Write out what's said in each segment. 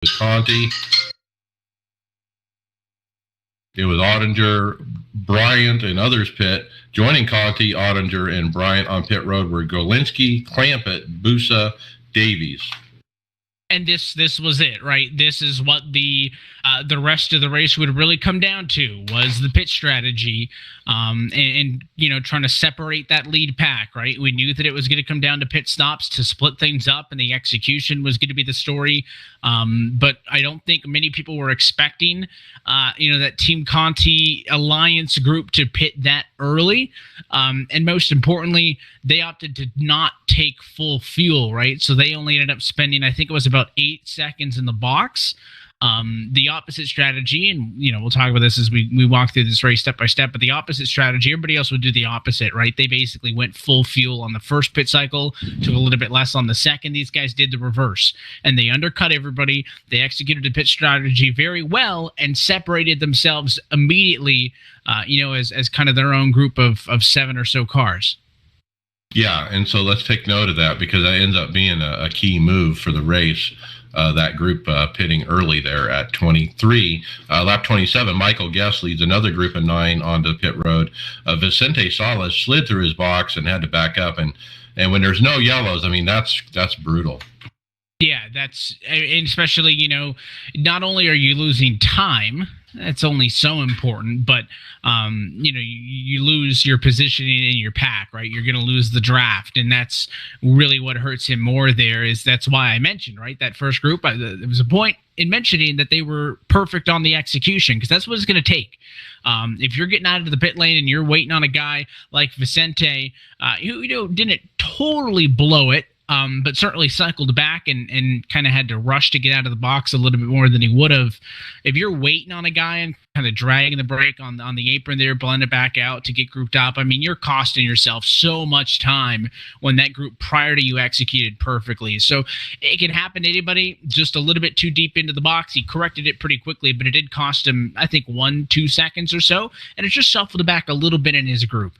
was Conti. It was Ottinger, Bryant, and others pit. Joining Conti, Ottinger, and Bryant on pit road were Golinski, Clampett, Busa, Davies. And this was it, right? This is what the rest of the race would really come down to, was the pit strategy, and you know, trying to separate that lead pack, right? We knew that it was going to come down to pit stops to split things up, and the execution was going to be the story. But I don't think many people were expecting, you know, that Team Conti Alliance group to pit that early. And most importantly, they opted to not take full fuel, right? So they only ended up spending, I think it was about 8 seconds in the box. The opposite strategy, and you know, we'll talk about this as we walk through this race step by step, but the opposite strategy, everybody else would do the opposite, right? They basically went full fuel on the first pit cycle, took a little bit less on the second. These guys did the reverse, and they undercut everybody. They executed the pit strategy very well and separated themselves immediately, you know, as kind of their own group of 7 or so cars. Yeah, and so let's take note of that, because that ends up being a key move for the race. That group pitting early there at 23. Lap 27, Michael Guest leads another group of 9 onto the pit road. Vicente Salas slid through his box and had to back up. And when there's no yellows, I mean, that's brutal. Yeah, that's, and especially, you know, not only are you losing time, that's only so important, but, you know, you lose your positioning in your pack, right? You're going to lose the draft, and that's really what hurts him more there. That's why I mentioned, right, that first group, there was a point in mentioning that they were perfect on the execution, because that's what it's going to take. If you're getting out of the pit lane and you're waiting on a guy like Vicente, who, you know, didn't totally blow it, but certainly cycled back and kind of had to rush to get out of the box a little bit more than he would have. If you're waiting on a guy and kind of dragging the brake on the apron there, blend it back out to get grouped up, I mean, you're costing yourself so much time when that group prior to you executed perfectly. So it can happen to anybody just a little bit too deep into the box. He corrected it pretty quickly, but it did cost him, I think, 1-2 seconds or so, and it just shuffled back a little bit in his group.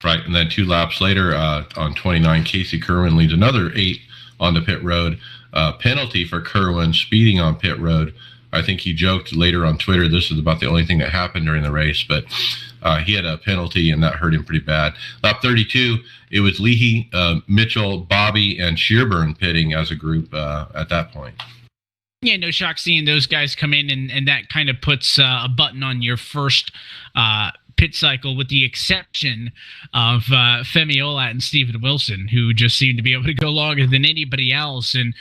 Right, and then 2 laps later, on 29, Casey Kerwin leads another 8 on the pit road. Penalty for Kerwin, speeding on pit road. I think he joked later on Twitter, this is about the only thing that happened during the race, but he had a penalty, and that hurt him pretty bad. Lap 32, it was Leahy, Mitchell, Bobby, and Shearburn pitting as a group at that point. Yeah, no shock seeing those guys come in, and that kind of puts a button on your first pit cycle, with the exception of Femi Olat and Steven Wilson, who just seemed to be able to go longer than anybody else, and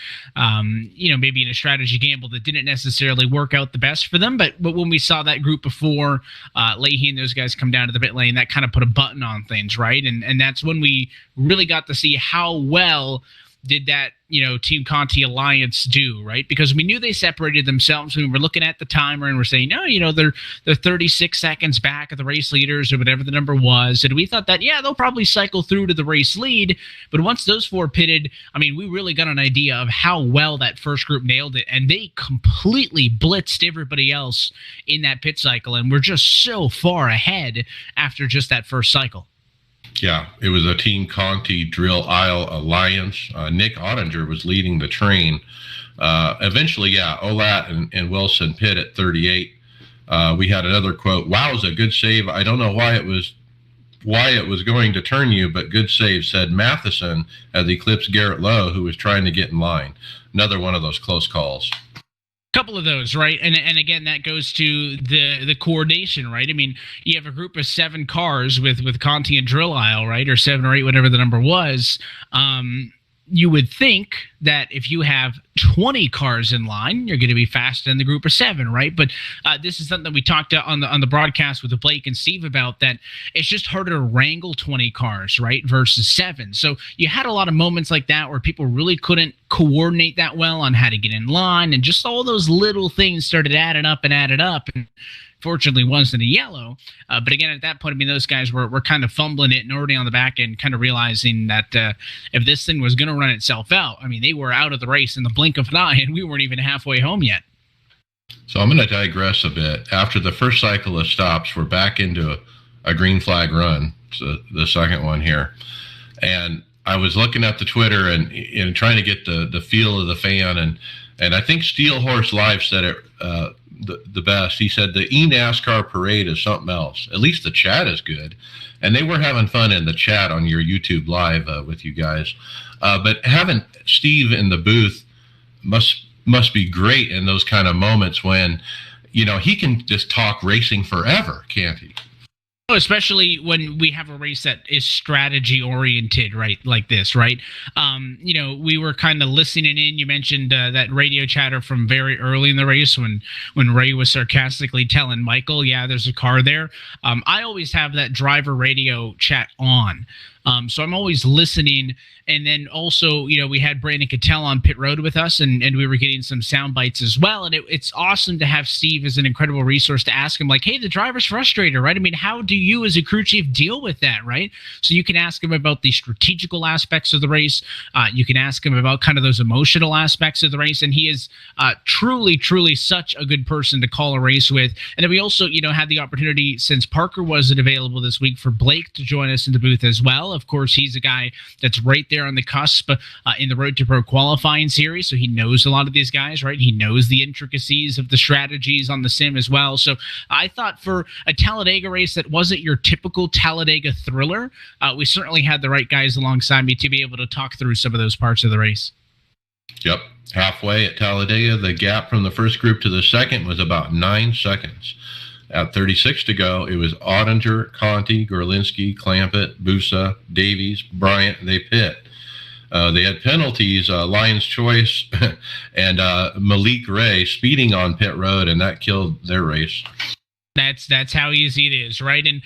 you know, maybe in a strategy gamble that didn't necessarily work out the best for them. But when we saw that group before Leahy and those guys come down to the pit lane, that kind of put a button on things, right? And that's when we really got to see how well did that, you know, Team Conti Alliance do, right? Because we knew they separated themselves. We were looking at the timer and we're saying, no, you know, they're 36 seconds back of the race leaders or whatever the number was. And we thought that, yeah, they'll probably cycle through to the race lead. But once those 4 pitted, I mean, we really got an idea of how well that first group nailed it. And they completely blitzed everybody else in that pit cycle. And we're just so far ahead after just that first cycle. Yeah, it was a Team Conti Drill Aisle Alliance. Nick Ottinger was leading the train. Eventually, yeah, Olat and Wilson pit at 38. We had another quote, "Wowza, good save. I don't know why it was going to turn you, but good save," said Matheson as he clips Garrett Lowe, who was trying to get in line. Another one of those close calls. Couple of those, right? And again, that goes to the coordination, right? I mean, you have a group of 7 cars with Conti and Drill Aisle, right? Or 7 or 8, whatever the number was. You would think that if you have 20 cars in line, you're going to be faster than the group of 7, right? But this is something we talked on the broadcast with Blake and Steve about, that it's just harder to wrangle 20 cars, right, versus 7. So you had a lot of moments like that where people really couldn't coordinate that well on how to get in line, and just all those little things started adding up. And fortunately wasn't a yellow. But again, at that point, I mean, those guys were kind of fumbling it and already on the back end, kind of realizing that if this thing was going to run itself out, I mean, they were out of the race in the blink of an eye, and we weren't even halfway home yet. So I'm going to digress a bit. After the first cycle of stops, we're back into a green flag run, so the second one here. And I was looking at the Twitter and trying to get the feel of the fan, And I think Steel Horse Live said it the best. He said the eNASCAR parade is something else. At least the chat is good. And they were having fun in the chat on your YouTube Live with you guys. But having Steve in the booth must be great in those kind of moments when, you know, he can just talk racing forever, can't he? Especially when we have a race that is strategy oriented, right? Like this, right? You know, we were kind of listening in. You mentioned that radio chatter from very early in the race when Ray was sarcastically telling Michael, yeah, there's a car there. I always have that driver radio chat on. So I'm always listening. And then also, you know, we had Brandon Cattell on pit road with us, and we were getting some sound bites as well. And it's awesome to have Steve as an incredible resource to ask him, like, hey, the driver's frustrated, right? I mean, how do you as a crew chief deal with that, right? So you can ask him about the strategical aspects of the race. You can ask him about kind of those emotional aspects of the race. And he is truly, truly such a good person to call a race with. And then we also, you know, had the opportunity, since Parker wasn't available this week, for Blake to join us in the booth as well. Of course, he's a guy that's right there on the cusp in the Road to Pro qualifying series, so he knows a lot of these guys, right? He knows the intricacies of the strategies on the sim as well. So I thought for a Talladega race that wasn't your typical Talladega thriller, we certainly had the right guys alongside me to be able to talk through some of those parts of the race. Yep. Halfway at Talladega, the gap from the first group to the second was about 9 seconds. At 36 to go, it was Ottinger, Conti, Gorlinski, Clampett, Busa, Davies, Bryant. They pit. They had penalties, Lion's Choice and Malik Ray speeding on pit road, and that killed their race. That's how easy it is, right? And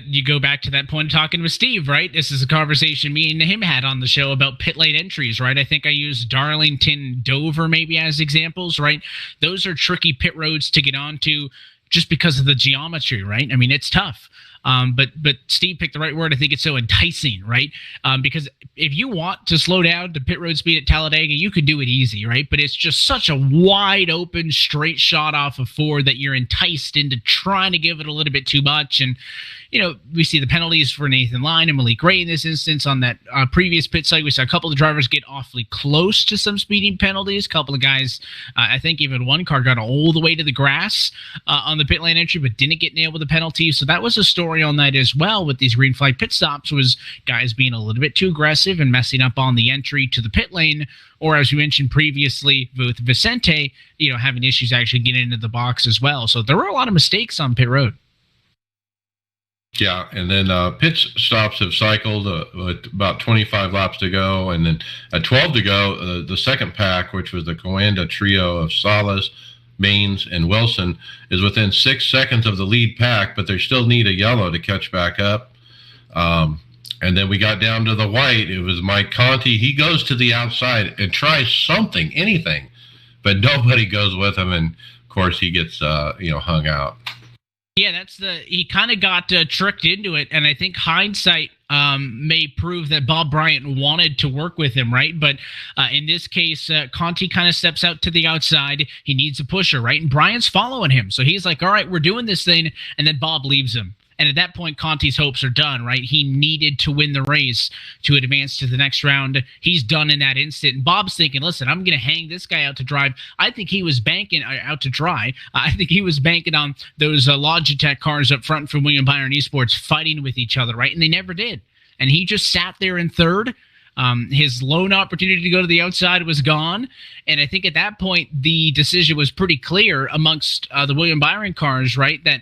you go back to that point talking with Steve, right? This is a conversation me and him had on the show about pit lane entries, right? I think I used Darlington, Dover maybe as examples, right? Those are tricky pit roads to get onto just because of the geometry, right? I mean, it's tough. But Steve picked the right word. I think it's so enticing, right? Because if you want to slow down to pit road speed at Talladega, you could do it easy, right? But it's just such a wide open, straight shot off of Ford that you're enticed into trying to give it a little bit too much. And, you know, we see the penalties for Nathan Lyon and Malik Ray in this instance. On that previous pit site, we saw a couple of drivers get awfully close to some speeding penalties. A couple of guys, I think even one car got all the way to the grass on the pit lane entry, but didn't get nailed with the penalty. So that was a story all night as well with these green flag pit stops, was guys being a little bit too aggressive and messing up on the entry to the pit lane, or as you mentioned previously with Vicente, you know, having issues actually getting into the box as well. So there were a lot of mistakes on pit road. Yeah, and then pit stops have cycled with about 25 laps to go, and then at 12 to go, the second pack, which was the Coanda trio of Salas, Baines, and Wilson, is within 6 seconds of the lead pack, but they still need a yellow to catch back up. And then we got down to the white. It was Mike Conti. He goes to the outside and tries something, anything, but nobody goes with him, and of course he gets hung out. Yeah, he kind of got tricked into it, and I think hindsight may prove that Bob Bryant wanted to work with him, right? But in this case, Conti kind of steps out to the outside. He needs a pusher, right? And Bryant's following him. So he's like, all right, we're doing this thing, and then Bob leaves him. And at that point, Conti's hopes are done, right? He needed to win the race to advance to the next round. He's done in that instant. And Bob's thinking, listen, I'm going to hang this guy out to drive. I think he was banking out to dry. I think he was banking on those Logitech cars up front from William Byron Esports fighting with each other, right? And they never did. And he just sat there in third. His lone opportunity to go to the outside was gone. And I think at that point, the decision was pretty clear amongst the William Byron cars, right? That,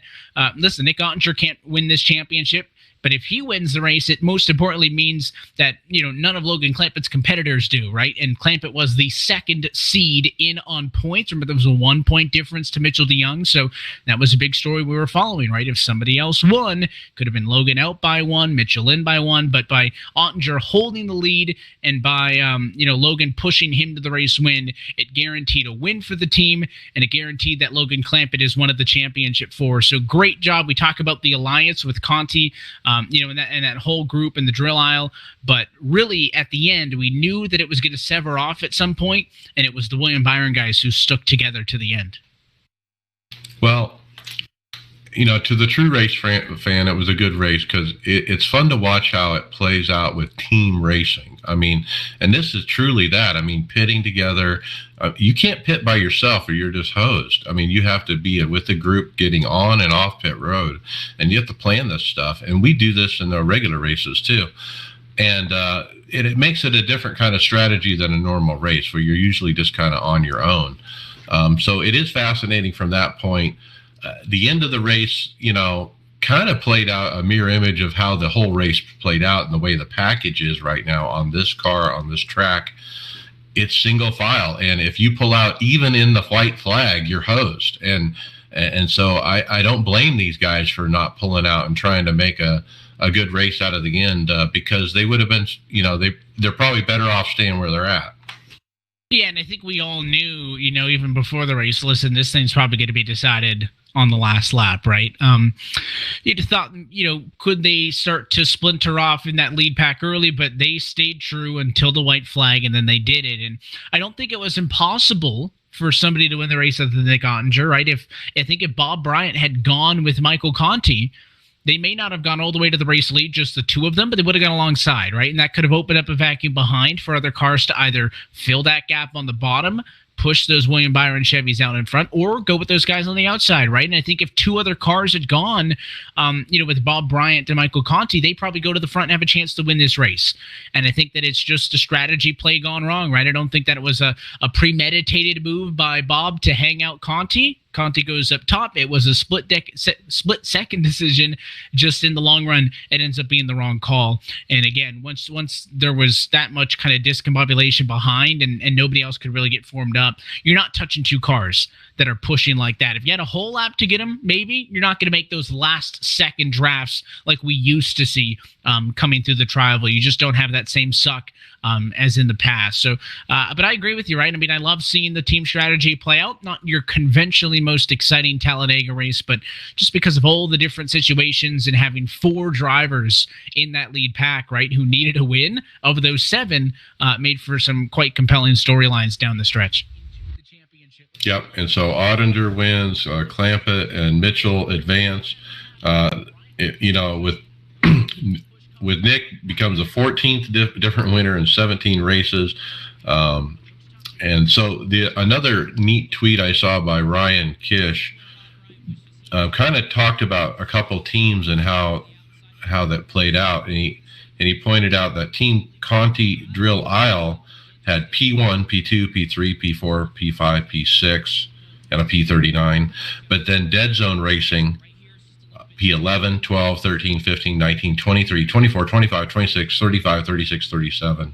listen, Nick Ottinger can't win this championship. But if he wins the race, it most importantly means that, you know, none of Logan Clampett's competitors do, right? And Clampett was the second seed in on points. Remember, there was a 1 point difference to Mitchell DeYoung. So that was a big story we were following, right? If somebody else won, could have been Logan out by 1, Mitchell in by 1. But by Ottinger holding the lead and by, Logan pushing him to the race win, it guaranteed a win for the team, and it guaranteed that Logan Clampett is one of the championship four. So great job. We talk about the alliance with Conti, and that whole group in the drill aisle. But really, at the end, we knew that it was going to sever off at some point, and it was the William Byron guys who stuck together to the end. Well, To the true race fan, it was a good race because it's fun to watch how it plays out with team racing. I mean, and this is truly that. I mean, pitting together, you can't pit by yourself or you're just hosed. I mean, you have to be with the group getting on and off pit road, and you have to plan this stuff. And we do this in our regular races too. And it makes it a different kind of strategy than a normal race where you're usually just kind of on your own. So it is fascinating from that point. The end of the race, kind of played out a mirror image of how the whole race played out and the way the package is right now on this car, on this track. It's single file. And if you pull out even in the white flag, you're hosed. And so I don't blame these guys for not pulling out and trying to make a good race out of the end because they would have been, they're probably better off staying where they're at. Yeah, and I think we all knew, even before the race, listen, this thing's probably going to be decided on the last lap, right? You'd have thought, could they start to splinter off in that lead pack early, but they stayed true until the white flag, and then they did it. And I don't think it was impossible for somebody to win the race other than Nick Ottinger, right? I think if Bob Bryant had gone with Michael Conti, they may not have gone all the way to the race lead, just the two of them, but they would have gone alongside, right? And that could have opened up a vacuum behind for other cars to either fill that gap on the bottom, push those William Byron Chevys out in front, or go with those guys on the outside, right? And I think if two other cars had gone, with Bob Bryant and Michael Conti, they probably go to the front and have a chance to win this race. And I think that it's just a strategy play gone wrong, right? I don't think that it was a premeditated move by Bob to hang out Conti. Conti goes up top. It was a split-second decision. Just in the long run, it ends up being the wrong call. And again, once there was that much kind of discombobulation behind and nobody else could really get formed up, you're not touching two cars that are pushing like that. If you had a whole lap to get them, maybe you're not going to make those last-second drafts like we used to see coming through the Tri-Oval. You just don't have that same suck as in the past. So, but I agree with you, right? I mean, I love seeing the team strategy play out. Not your conventionally most exciting Talladega race, but just because of all the different situations and having four drivers in that lead pack, right, who needed a win. Of those seven, made for some quite compelling storylines down the stretch. Yep, and so Ottinger wins, Clampett and Mitchell advance. With Nick becomes the 14th different winner in 17 races. And so another neat tweet I saw by Ryan Kish kind of talked about a couple teams and how that played out. And he pointed out that Team Conti Drill Isle had P1, P2, P3, P4, P5, P6, and a P39. But then Dead Zone Racing, P11, 12, 13, 15, 19, 23, 24, 25, 26, 35, 36, 37.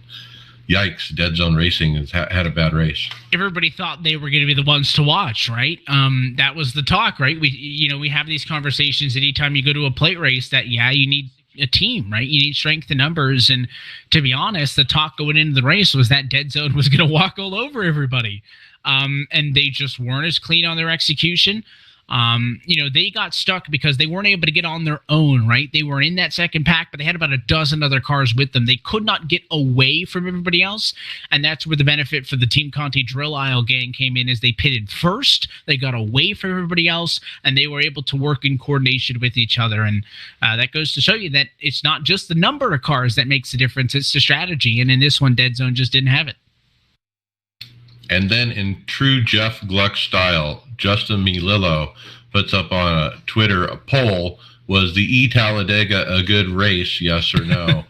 Yikes, Dead Zone Racing has had a bad race. Everybody thought they were going to be the ones to watch, right? That was the talk, right? We have these conversations anytime you go to a plate race that, you need a team, right? You need strength in numbers. And to be honest, the talk going into the race was that Dead Zone was going to walk all over everybody. And they just weren't as clean on their execution. They got stuck because they weren't able to get on their own, right? They were in that second pack, but they had about a dozen other cars with them. They could not get away from everybody else, and that's where the benefit for the Team Conti Drill Isle gang came in, is they pitted first, they got away from everybody else, and they were able to work in coordination with each other. And that goes to show you that it's not just the number of cars that makes the difference, it's the strategy. And in this one, Dead Zone just didn't have it. And then in true Jeff Gluck style, Justin Melillo puts up on Twitter a poll: was the Talladega a good race, yes or no?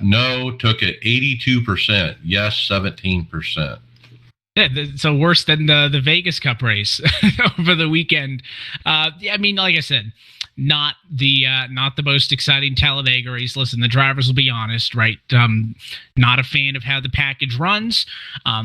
No took it 82%, yes 17%. Yeah, so worse than the Vegas Cup race over the weekend. I mean, like I said, not the most exciting Talladega race. Listen, the drivers will be honest, right? Not a fan of how the package runs.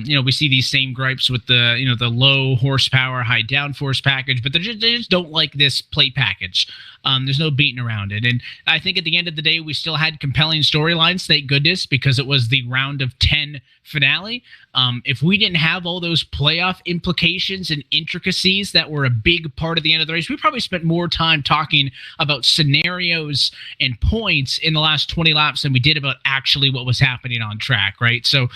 We see these same gripes with the low horsepower, high downforce package, but they just don't like this plate package. There's no beating around it. And I think at the end of the day, we still had compelling storylines, thank goodness, because it was the round of 10 finale. If we didn't have all those playoff implications and intricacies that were a big part of the end of the race, we probably spent more time talking about scenarios and points in the last 20 laps than we did about actually what was happening on track, right? So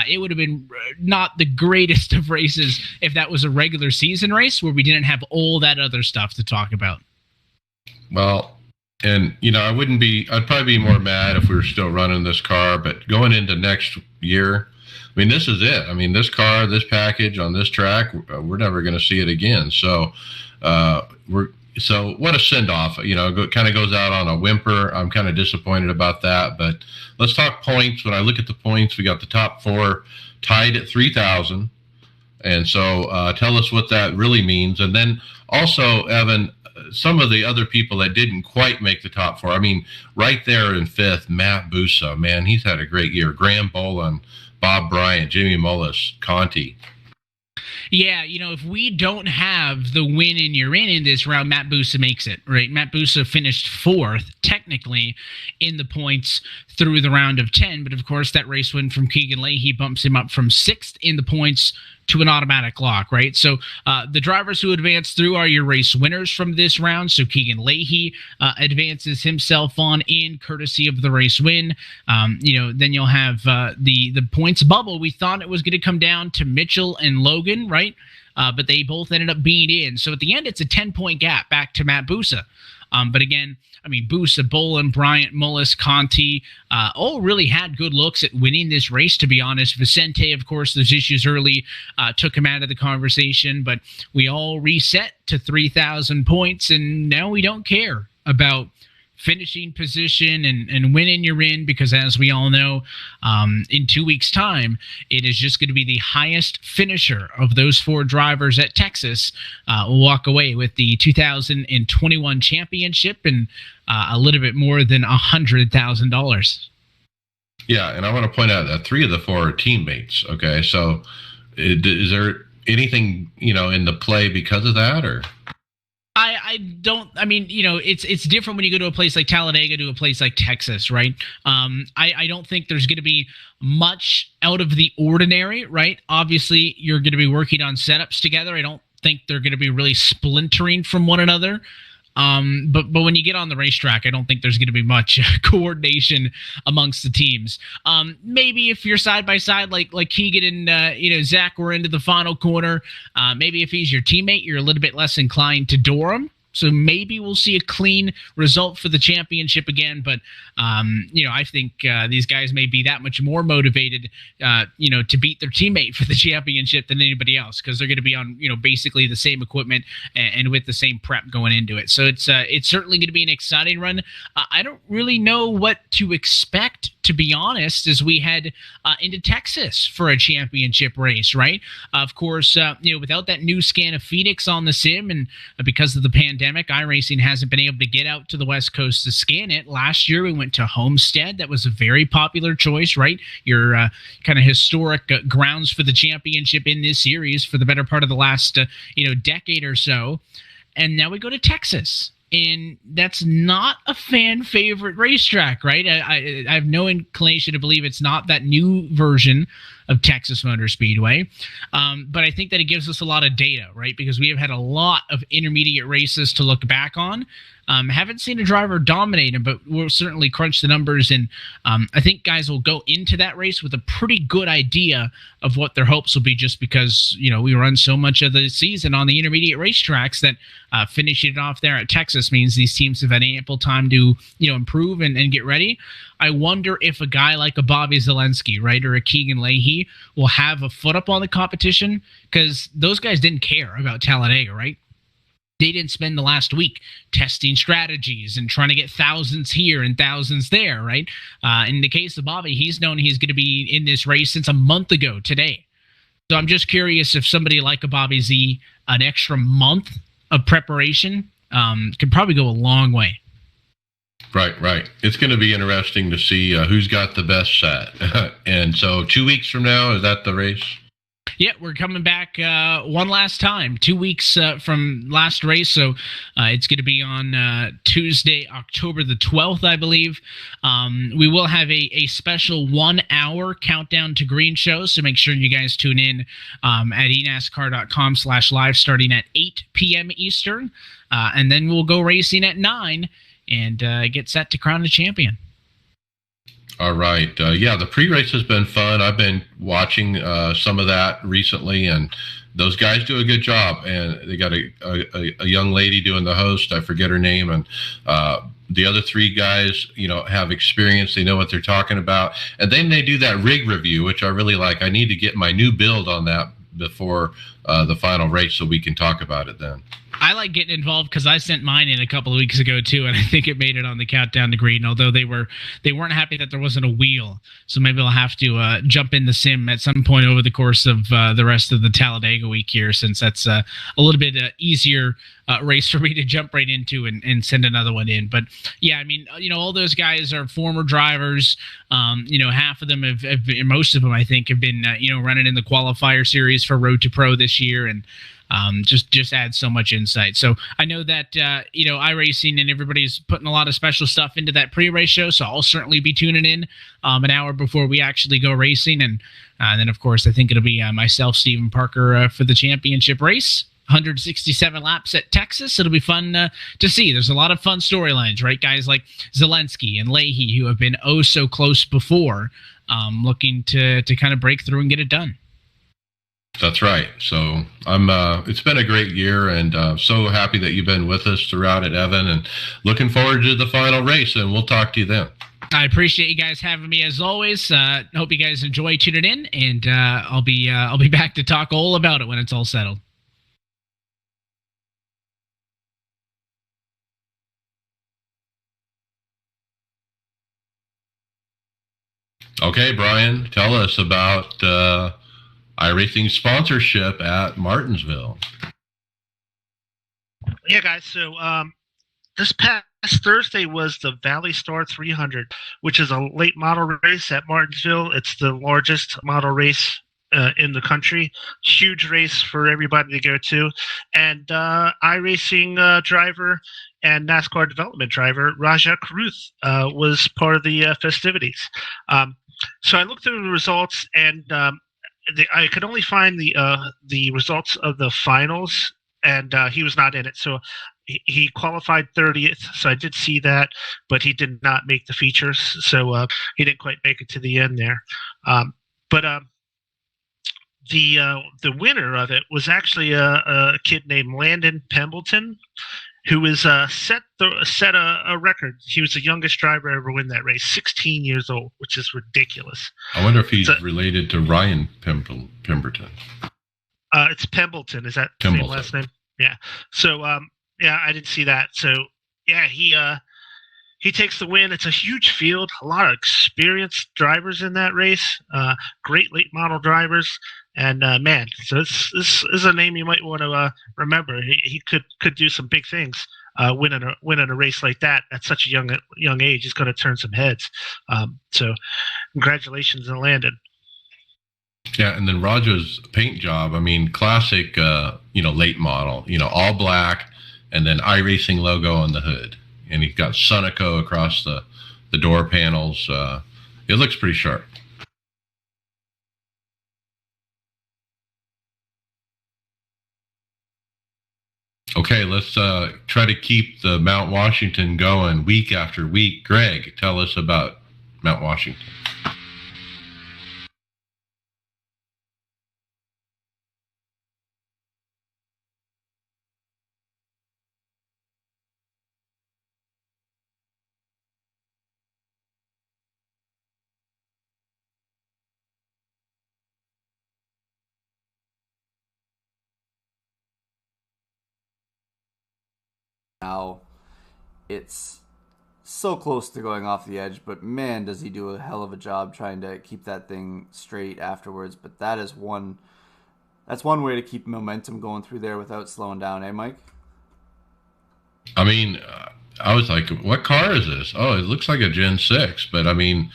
it would have been not the greatest of races if that was a regular season race where we didn't have all that other stuff to talk about. Well, and I'd probably be more mad if we were still running this car, but going into next year, I mean, this is it. I mean, this car, this package on this track, we're never going to see it again. So, so what a send off, kind of goes out on a whimper. I'm kind of disappointed about that, but let's talk points. When I look at the points, we got the top four tied at 3,000. And so tell us what that really means. And then also, Evan, some of the other people that didn't quite make the top four. I mean, right there in fifth, Matt Bussa, man, he's had a great year. Graham Boland, Bob Bryant, Jimmy Mullis, Conti. Yeah, if we don't have the win and you're in this round, Matt Bussa makes it, right? Matt Bussa finished fourth, technically, in the points through the round of 10. But, of course, that race win from Keegan Leahy bumps him up from sixth in the points to an automatic lock, right? So the drivers who advance through are your race winners from this round. So Keegan Leahy advances himself on in courtesy of the race win. Then you'll have the points bubble. We thought it was going to come down to Mitchell and Logan, right? But they both ended up being in. So at the end, it's a 10-point gap back to Matt Bussa. But again, I mean, Bussa, Boland, Bryant, Mullis, Conti, all really had good looks at winning this race, to be honest. Vicente, of course, those issues early took him out of the conversation, but we all reset to 3,000 points, and now we don't care about finishing position and winning you're in, because as we all know, in 2 weeks' time, it is just going to be the highest finisher of those four drivers at Texas will walk away with the 2021 championship and a little bit more than $100,000. Yeah, and I want to point out that three of the four are teammates. Okay, so is there anything in the play because of that, or? I don't. I mean, it's different when you go to a place like Talladega to a place like Texas, right? I don't think there's going to be much out of the ordinary, right? Obviously, you're going to be working on setups together. I don't think they're going to be really splintering from one another. But when you get on the racetrack, I don't think there's going to be much coordination amongst the teams. Maybe if you're side by side, like Keegan and Zach were into the final corner, maybe if he's your teammate, you're a little bit less inclined to door him. So maybe we'll see a clean result for the championship again. But, I think these guys may be that much more motivated, to beat their teammate for the championship than anybody else, because they're going to be on, basically the same equipment and with the same prep going into it. So it's certainly going to be an exciting run. I don't really know what to expect, to be honest, as we head into Texas for a championship race, right? Of course, without that new scan of Phoenix on the sim, and because of the pandemic, iRacing hasn't been able to get out to the West Coast to scan it. Last year, we went to Homestead. That was a very popular choice, right? Your kind of historic grounds for the championship in this series for the better part of the last, decade or so. And now we go to Texas. And that's not a fan favorite racetrack, right? I have no inclination to believe it's not that new version of Texas Motor Speedway. But I think that it gives us a lot of data, right? Because we have had a lot of intermediate races to look back on. Haven't seen a driver dominate him, but we'll certainly crunch the numbers. And I think guys will go into that race with a pretty good idea of what their hopes will be, just because, we run so much of the season on the intermediate racetracks that finishing it off there at Texas means these teams have had ample time to, improve and get ready. I wonder if a guy like a Bobby Zelensky, right, or a Keegan Leahy will have a foot up on the competition, because those guys didn't care about Talladega, right? They didn't spend the last week testing strategies and trying to get thousands here and thousands there, right? In the case of Bobby, he's known he's going to be in this race since a month ago today. So I'm just curious if somebody like a Bobby Z, an extra month of preparation could probably go a long way. Right. It's going to be interesting to see who's got the best set. And so 2 weeks from now, is that the race? Yeah, we're coming back one last time, 2 weeks from last race. So it's going to be on Tuesday, October the 12th, I believe. We will have a special 1 hour countdown to green show. So make sure you guys tune in at enascar.com/live starting at 8 p.m. Eastern. And then we'll go racing at 9 and get set to crown a champion. All right. The pre-race has been fun. I've been watching some of that recently, and those guys do a good job, and they got a young lady doing the host. I forget her name, and the other three guys, have experience. They know what they're talking about, and then they do that rig review, which I really like. I need to get my new build on that before the final race, so we can talk about it then. I like getting involved because I sent mine in a couple of weeks ago too, and I think it made it on the countdown to green. Although they weren't happy that there wasn't a wheel, so maybe I'll have to jump in the sim at some point over the course of the rest of the Talladega week here, since that's a little bit easier race for me to jump right into and send another one in. But yeah, I mean, all those guys are former drivers. Half of them have been, most of them I think have been running in the qualifier series for Road to Pro this year, and just adds so much insight. So I know that iRacing and everybody's putting a lot of special stuff into that pre-race show, so I'll certainly be tuning in an hour before we actually go racing, and then of course I think it'll be myself, Stephen Parker, for the championship race. 167 laps at Texas. It'll be fun to see. There's a lot of fun storylines, right? Guys like Zelensky and Leahy, who have been oh so close before, looking to kind of break through and get it done. That's right. So it's been a great year, and so happy that you've been with us throughout it, Evan, and looking forward to the final race, and we'll talk to you then. I appreciate you guys having me as always. Hope you guys enjoy tuning in, and I'll be back to talk all about it when it's all settled. Okay, Brian, tell us about iRacing sponsorship at Martinsville. Yeah, guys. So this past Thursday was the Valley Star 300, which is a late model race at Martinsville. It's the largest model race in the country. Huge race for everybody to go to. And iRacing driver and NASCAR development driver Raja Karuth was part of the festivities. So I looked through the results, and I could only find the results of the finals, and he was not in it. So he qualified 30th, so I did see that, but he did not make the features, so he didn't quite make it to the end there. But the winner of it was actually a kid named Landon Pembleton, who is set a record. He was the youngest driver to ever win that race, 16 years old, which is ridiculous. I wonder if he's related to Ryan Pemberton. It's Pembleton. Is that the same last name? Yeah. So, I didn't see that. So, yeah, he takes the win. It's a huge field, a lot of experienced drivers in that race, great late model drivers. And man, so this is a name you might want to remember. He could do some big things. Winning a race like that at such a young age, he's going to turn some heads. So, congratulations on Landon. Yeah, and then Raja's paint job. I mean, classic. Late model. All black, and then iRacing logo on the hood, and he's got Sunoco across the door panels. It looks pretty sharp. Okay, let's try to keep the Mount Washington going week after week. Greg, tell us about Mount Washington. Now it's so close to going off the edge, but man, does he do a hell of a job trying to keep that thing straight afterwards. But that's one way to keep momentum going through there without slowing down, eh, Mike? I mean, I was like, what car is this? Oh, it looks like a Gen 6, but I mean,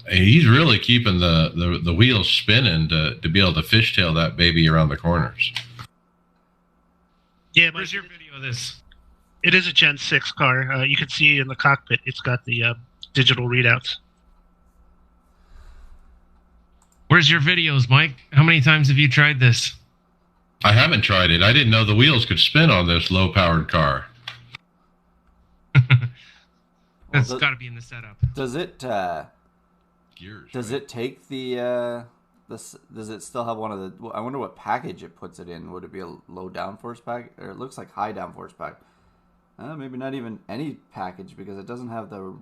he's really keeping the wheels spinning to be able to fishtail that baby around the corners. Yeah, where's your video of this? It is a Gen 6 car. You can see in the cockpit, it's got the digital readouts. Where's your videos, Mike? How many times have you tried this? I haven't tried it. I didn't know the wheels could spin on this low-powered car. That's got to be in the setup. Does it? Gears. Does it take the this, does it still have one of the? I wonder what package it puts it in. Would it be a low downforce pack, or it looks like high downforce pack? Maybe not even any package, because it doesn't have the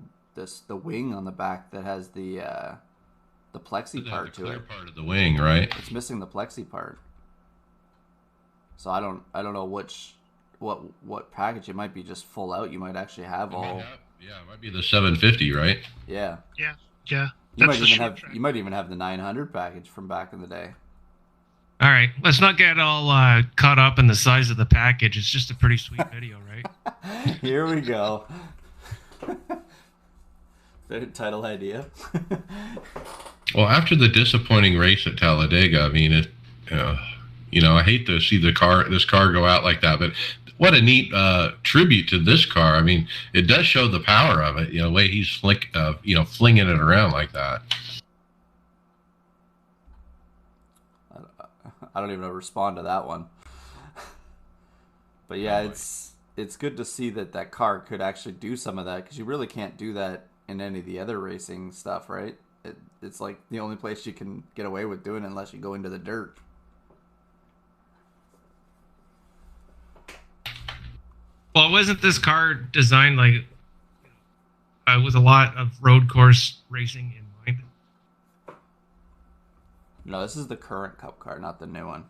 wing on the back that has the plexi part to it. Part of the wing, right? It's missing the plexi part. So I don't know what package. It might be just full out. You might actually have all. Yeah, it might be the 750, right? Yeah. Yeah. You might even have the 900 package from back in the day. All right, let's not get all caught up in the size of the package. It's just a pretty sweet video, right? Here we go. Title idea. Well, after the disappointing race at Talladega, I mean, I hate to see this car go out like that, but what a neat tribute to this car. I mean, it does show the power of it, the way he's flinging it around like that. I don't even respond to that one. But yeah, it's good to see that car could actually do some of that, because you really can't do that in any of the other racing stuff, right? It's like the only place you can get away with doing it unless you go into the dirt. Well, wasn't this car designed with a lot of road course racing in mind? No, this is the current Cup car, not the new one.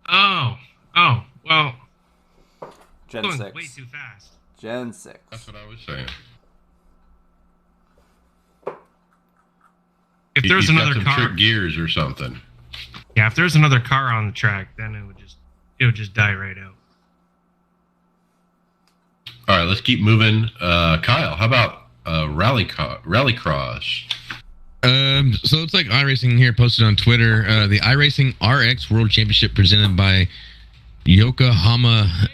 Oh, well. Gen going 6. Way too fast. Gen 6. That's what I was saying. If there's He's another got some car, trick gears or something. Yeah, if there's another car on the track, then it would just die right out. All right, let's keep moving. Kyle, how about rallycross? So it's like iRacing here posted on Twitter. The iRacing RX World Championship presented by Yokohama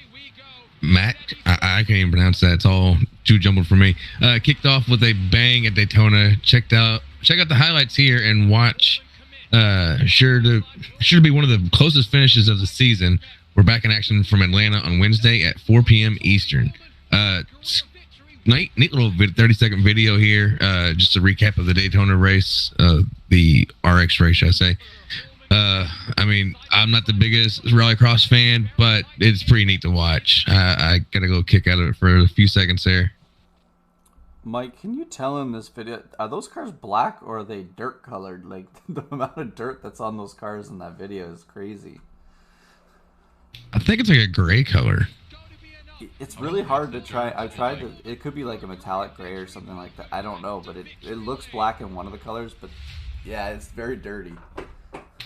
Mac. I can't even pronounce that. It's all too jumbled for me. Kicked off with a bang at Daytona. Check out the highlights here and watch. Sure to be one of the closest finishes of the season. We're back in action from Atlanta on Wednesday at 4 p.m. Eastern. Neat little 30-second video here. Just a recap of the Daytona race, the RX race, I say. I mean, I'm not the biggest rallycross fan, but it's pretty neat to watch. I got a little kick out of it for a few seconds there. Mike, can you tell in this video, are those cars black or are they dirt colored? Like, the amount of dirt that's on those cars in that video is crazy. I think it's like a gray color. It's really hard to try. I tried to. It could be like a metallic gray or something like that. I don't know, but it looks black in one of the colors. But yeah, it's very dirty.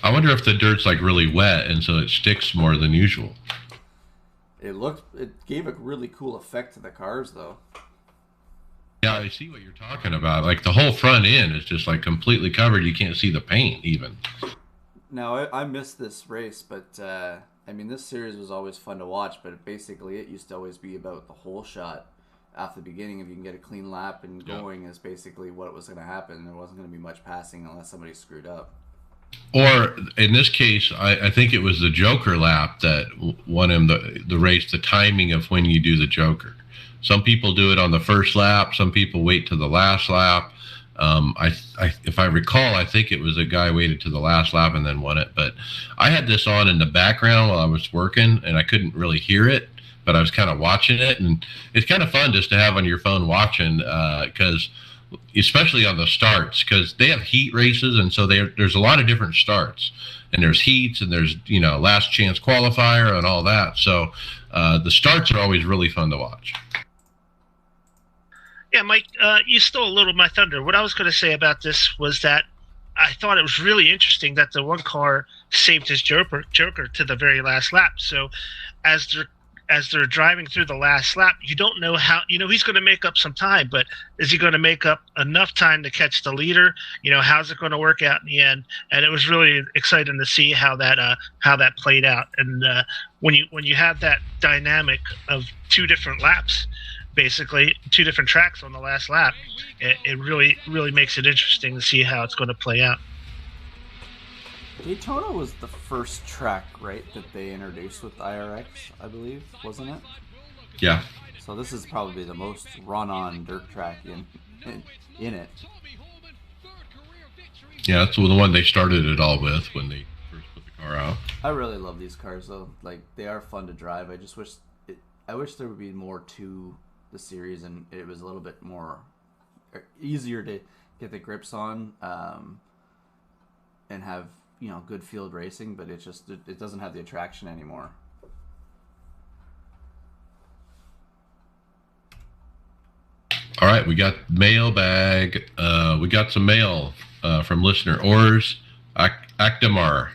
I wonder if the dirt's like really wet and so it sticks more than usual. It gave a really cool effect to the cars, though. Yeah, I see what you're talking about. Like the whole front end is just like completely covered. You can't see the paint even. Now I missed this race, but I mean, this series was always fun to watch, but basically it used to always be about the whole shot after the beginning. If you can get a clean lap and going is basically what was going to happen. There wasn't going to be much passing unless somebody screwed up. Or in this case, I think it was the Joker lap that won him the race, the timing of when you do the Joker. Some people do it on the first lap. Some people wait to the last lap. If I recall, I think it was a guy waited to the last lap and then won it. But I had this on in the background while I was working, and I couldn't really hear it, but I was kind of watching it. And it's kind of fun just to have on your phone watching, because especially on the starts, because they have heat races, and so there's a lot of different starts. And there's heats, and there's last chance qualifier and all that. So the starts are always really fun to watch. Yeah, Mike, you stole a little of my thunder. What I was going to say about this was that I thought it was really interesting that the one car saved his Joker to the very last lap. So as they're driving through the last lap, you don't know how, he's going to make up some time, but is he going to make up enough time to catch the leader? How's it going to work out in the end? And it was really exciting to see how that played out. And when you have that dynamic of two different laps, basically two different tracks on the last lap, it really, really makes it interesting to see how it's going to play out. Daytona was the first track, right, that they introduced with IRX, I believe, wasn't it? Yeah. So this is probably the most run-on dirt track in it. Yeah, that's the one they started it all with when they first put the car out. I really love these cars though. Like they are fun to drive. I just wish I wish there would be more to the series and it was a little bit more easier to get the grips on and have good field racing. But it doesn't have the attraction anymore. All right, we got mailbag. We got some mail from listener Ors Akdamar.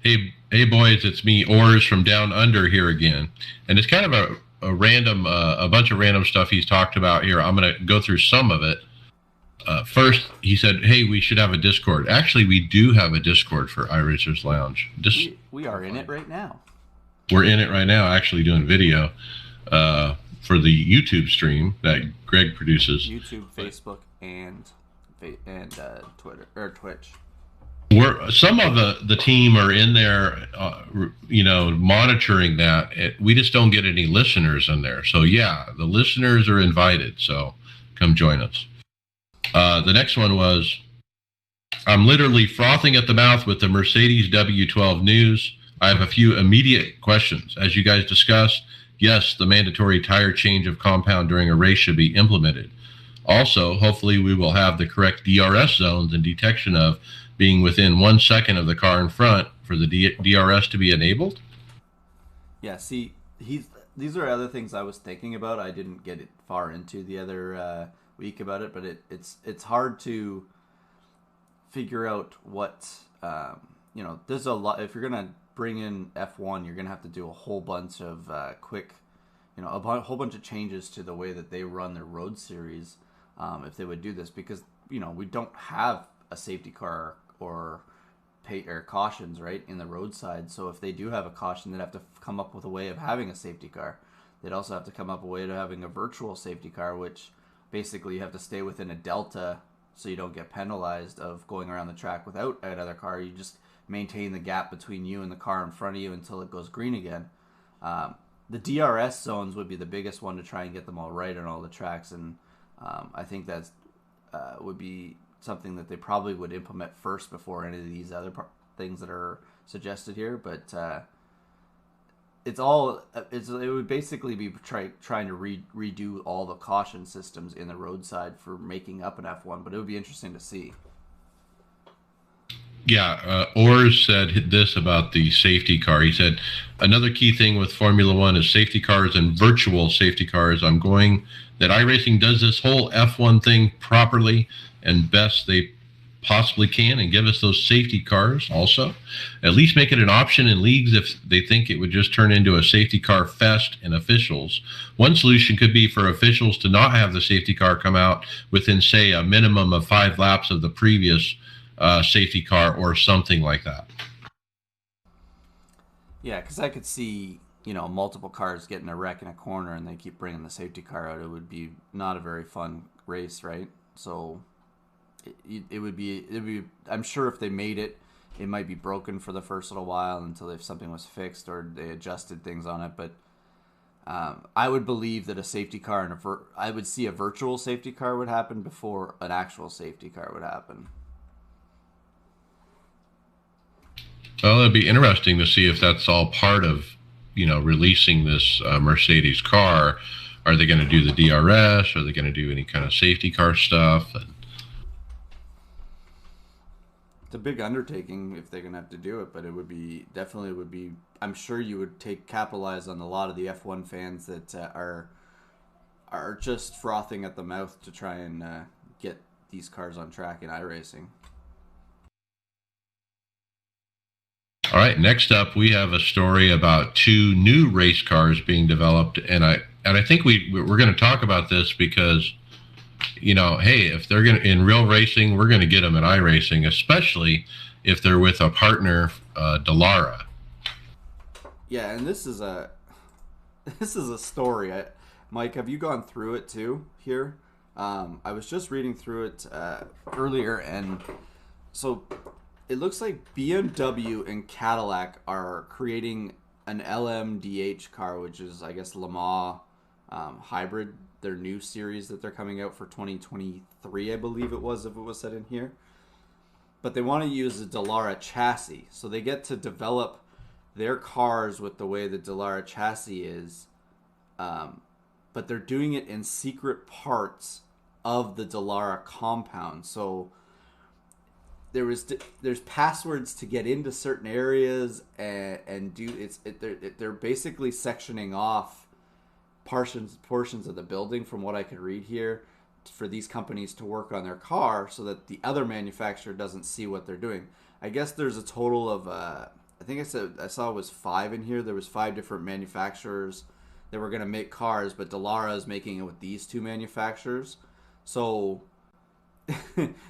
Hey boys, it's me Ors from Down Under here again, and it's kind of a random, a bunch of random stuff he's talked about here. I'm going to go through some of it. First, he said, "Hey, we should have a Discord." Actually, we do have a Discord for iRacers Lounge. We are in it right now. We're in it right now, actually doing video. For the YouTube stream that Greg produces. YouTube, Facebook, and Twitter or Twitch. Some of the team are in there, monitoring that. We just don't get any listeners in there. So yeah, the listeners are invited. So come join us. The next one was, I'm literally frothing at the mouth with the Mercedes W12 news. I have a few immediate questions. As you guys discussed, yes, the mandatory tire change of compound during a race should be implemented. Also, hopefully we will have the correct DRS zones and detection of being within 1 second of the car in front for the DRS to be enabled. Yeah, see, these are other things I was thinking about. I didn't get it far into the other week about it, but it's hard to figure out what, there's a lot. If you're going to bring in F1, you're going to have to do a whole bunch of whole bunch of changes to the way that they run their road series if they would do this, because we don't have a safety car or cautions right in the roadside. So if they do have a caution, they'd have to come up with a way of having a safety car. They'd also have to come up with a way of having a virtual safety car, which basically you have to stay within a delta so you don't get penalized of going around the track without another car. You just maintain the gap between you and the car in front of you until it goes green again. The DRS zones would be the biggest one to try and get them all right on all the tracks, and I think that would be something that they probably would implement first before any of these other things that are suggested here. But it would basically be trying to redo all the caution systems in the roadside for making up an F1, but it would be interesting to see. Yeah, Ors said this about the safety car. He said, another key thing with Formula One is safety cars and virtual safety cars. I'm going that iRacing does this whole F1 thing properly and best they possibly can and give us those safety cars also. At least make it an option in leagues if they think it would just turn into a safety car fest in officials. One solution could be for officials to not have the safety car come out within, say, a minimum of 5 laps of the previous safety car or something like that. Yeah, because I could see, multiple cars getting a wreck in a corner and they keep bringing the safety car out. It would be not a very fun race, right? So it would be. I'm sure if they made it, it might be broken for the first little while until if something was fixed or they adjusted things on it. But I would believe that a safety car and I would see a virtual safety car would happen before an actual safety car would happen. Well, it'd be interesting to see if that's all part of, releasing this Mercedes car. Are they going to do the DRS? Are they going to do any kind of safety car stuff? It's a big undertaking if they're going to have to do it, but it would be definitely. I'm sure you would capitalize on a lot of the F1 fans that are just frothing at the mouth to try and get these cars on track in iRacing. All right, next up, we have a story about 2 new race cars being developed, and I think we're going to talk about this because, hey, if they're going to in real racing, we're going to get them in iRacing, especially if they're with a partner, Dallara. Yeah, and this is a story. Mike, have you gone through it too here? I was just reading through it earlier, and so. It looks like BMW and Cadillac are creating an LMDH car, which is, I guess, Le Mans hybrid, their new series that they're coming out for 2023, I believe it was, if it was said in here. but they want to use the Dallara chassis, so they get to develop their cars with the way the Dallara chassis is, but they're doing it in secret parts of the Dallara compound. So there's passwords to get into certain areas, and they're basically sectioning off portions of the building, from what I could read here, for these companies to work on their car so that the other manufacturer doesn't see what they're doing. I guess there's a total of I think I saw it was 5 in here. There was 5 different manufacturers that were going to make cars, but Dallara is making it with these 2 manufacturers. So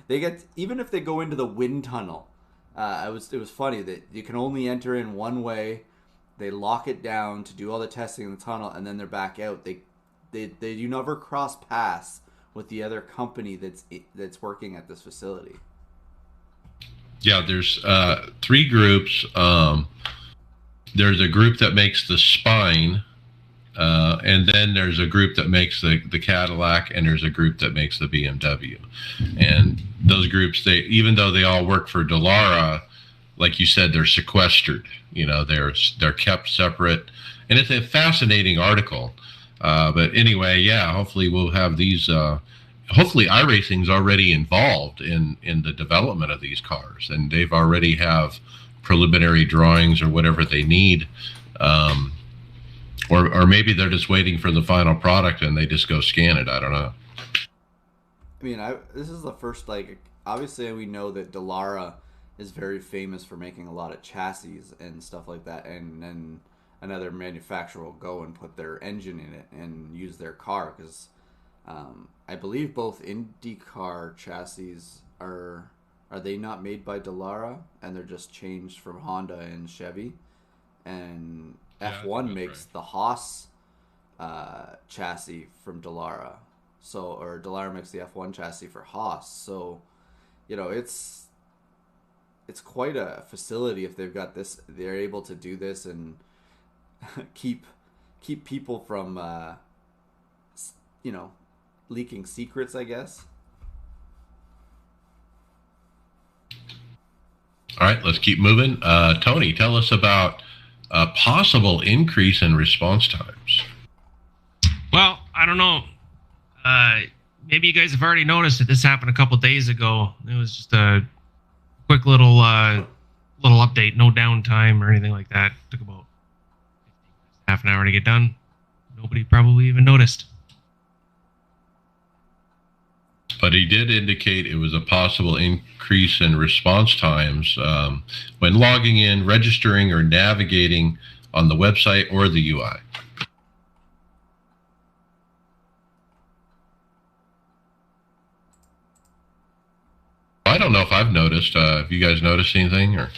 they get, even if they go into the wind tunnel, it was funny that you can only enter in one way. They lock it down to do all the testing in the tunnel, and then they're back out. They do never cross paths with the other company that's working at this facility. Yeah, there's 3 groups. There's a group that makes the spine, and then there's a group that makes the Cadillac, and there's a group that makes the BMW. And those groups, even though they all work for Dallara, like you said, they're sequestered. They're kept separate, and it's a fascinating article. But anyway, yeah, hopefully we'll have these. Hopefully iRacing's already involved in the development of these cars, and they've already have preliminary drawings or whatever they need. Or maybe they're just waiting for the final product and they just go scan it. I don't know. I mean, this is the first, obviously we know that Dallara is very famous for making a lot of chassis and stuff like that, and then another manufacturer will go and put their engine in it and use their car, because I believe both IndyCar chassis are they not made by Dallara, and they're just changed from Honda and Chevy, and F1 makes the Haas chassis from Dallara, or Dallara makes the F1 chassis for Haas. So, it's quite a facility if they've got this. They're able to do this and keep people from leaking secrets, I guess. All right, let's keep moving. Tony, tell us about a possible increase in response times. Well, I don't know. Maybe you guys have already noticed that this happened a couple days ago. It was just a quick little update, no downtime or anything like that. Took about half an hour to get done. Nobody probably even noticed. But he did indicate it was a possible increase in response times when logging in, registering, or navigating on the website or the UI. I don't know if I've noticed. Have you guys noticed anything? Or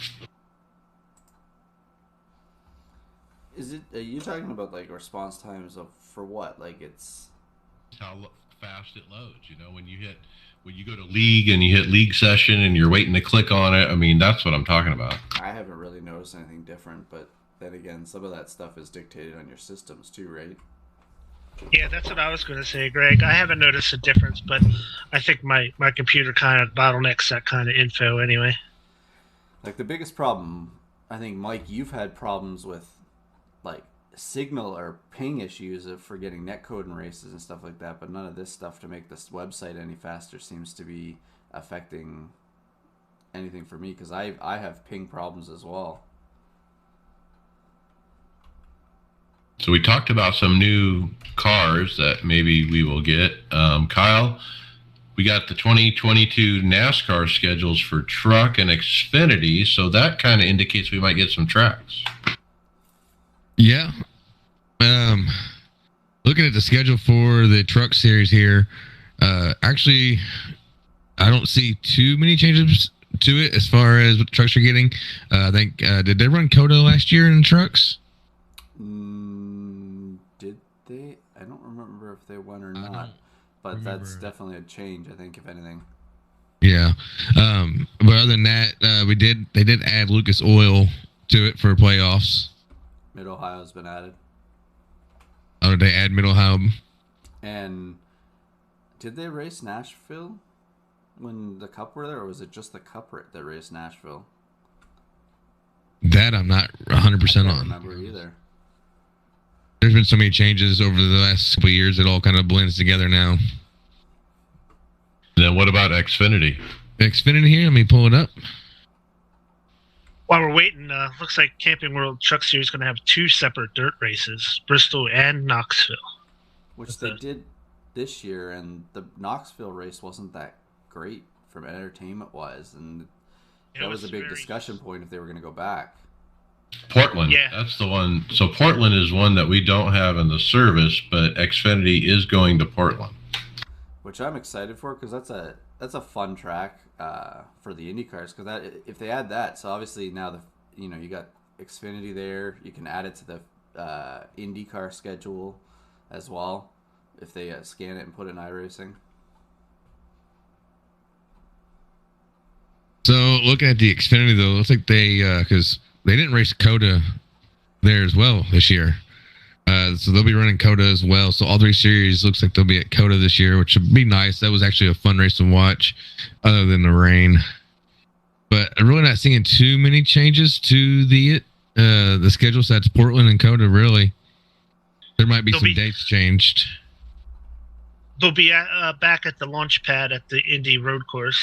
are you talking about response times for what? It's how fast it loads. When you go to league and you hit league session and you're waiting to click on it. I mean, that's what I'm talking about. I haven't really noticed anything different, but then again, some of that stuff is dictated on your systems too, right? Yeah, that's what I was going to say, Greg. I haven't noticed a difference, but I think my computer kind of bottlenecks that kind of info anyway. The biggest problem, I think, Mike, you've had problems with signal or ping issues for getting netcode in races and stuff like that, but none of this stuff to make this website any faster seems to be affecting anything for me, because I have ping problems as well. So we talked about some new cars that maybe we will get. Kyle, we got the 2022 NASCAR schedules for truck and Xfinity, so that kind of indicates we might get some tracks. Yeah. Looking at the schedule for the truck series here, actually, I don't see too many changes to it as far as what the trucks are getting. I think, did they run Coda last year in trucks? Did they? I don't remember if they won or not, but that's definitely a change, I think, if anything. Yeah. But other than that, they did add Lucas Oil to it for playoffs. Mid-Ohio's been added. Oh, did they add Mid-Ohio? And did they race Nashville? when the Cup were there, or was it just the Cup that raced Nashville? That I'm not 100% I on. don't remember either. There's been so many changes over the last couple of years. It all kind of blends together now. Then what about Xfinity? Xfinity here. Let me pull it up. While we're waiting, looks like Camping World Truck Series is going to have 2 separate dirt races, Bristol and Knoxville. Which they did this year, and the Knoxville race wasn't that great from entertainment-wise, and that was a big discussion point if they were going to go back. Portland. Yeah. That's the one. So Portland is one that we don't have in the service, but Xfinity is going to Portland. Which I'm excited for, because that's a fun track for the Indy cars. Because that, if they add that, so obviously now you got Xfinity there. You can add it to the Indy car schedule as well if they scan it and put it in iRacing. So looking at the Xfinity though, it looks like they because they didn't race Coda there as well this year. So they'll be running Coda as well. So all 3 series looks like they'll be at Coda this year, which would be nice. That was actually a fun race to watch, other than the rain. But I'm really not seeing too many changes to the schedule. So that's Portland and Coda, really. There might be some dates changed. They'll be back at the launch pad at the Indy road course.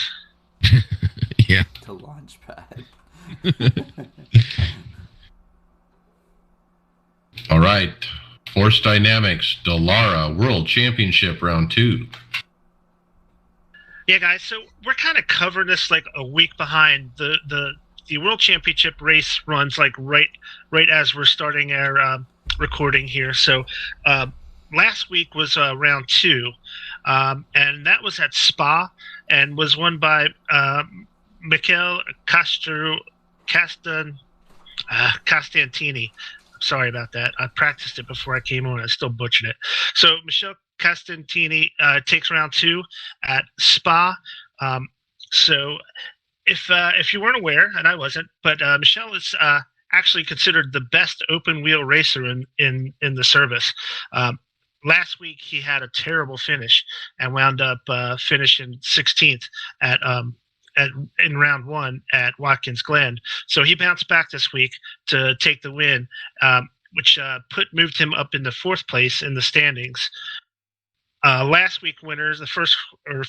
Yeah. The launch pad. All right. Force Dynamics, Dallara World Championship Round 2. Yeah, guys. So we're kind of covering this like a week behind. The World Championship race runs like right as we're starting our recording here. So last week was round 2, and that was at Spa and was won by Michael Costantini. Sorry about that. I practiced it before I came on. I still butchered it. So Michelle Costantini takes round 2 at Spa. So if you weren't aware, and I wasn't, but Michelle is actually considered the best open wheel racer in the service. Last week he had a terrible finish and wound up finishing 16th in round 1 at Watkins Glen. So he bounced back this week to take the win, which moved him up in the 4th place in the standings. Last week winners, the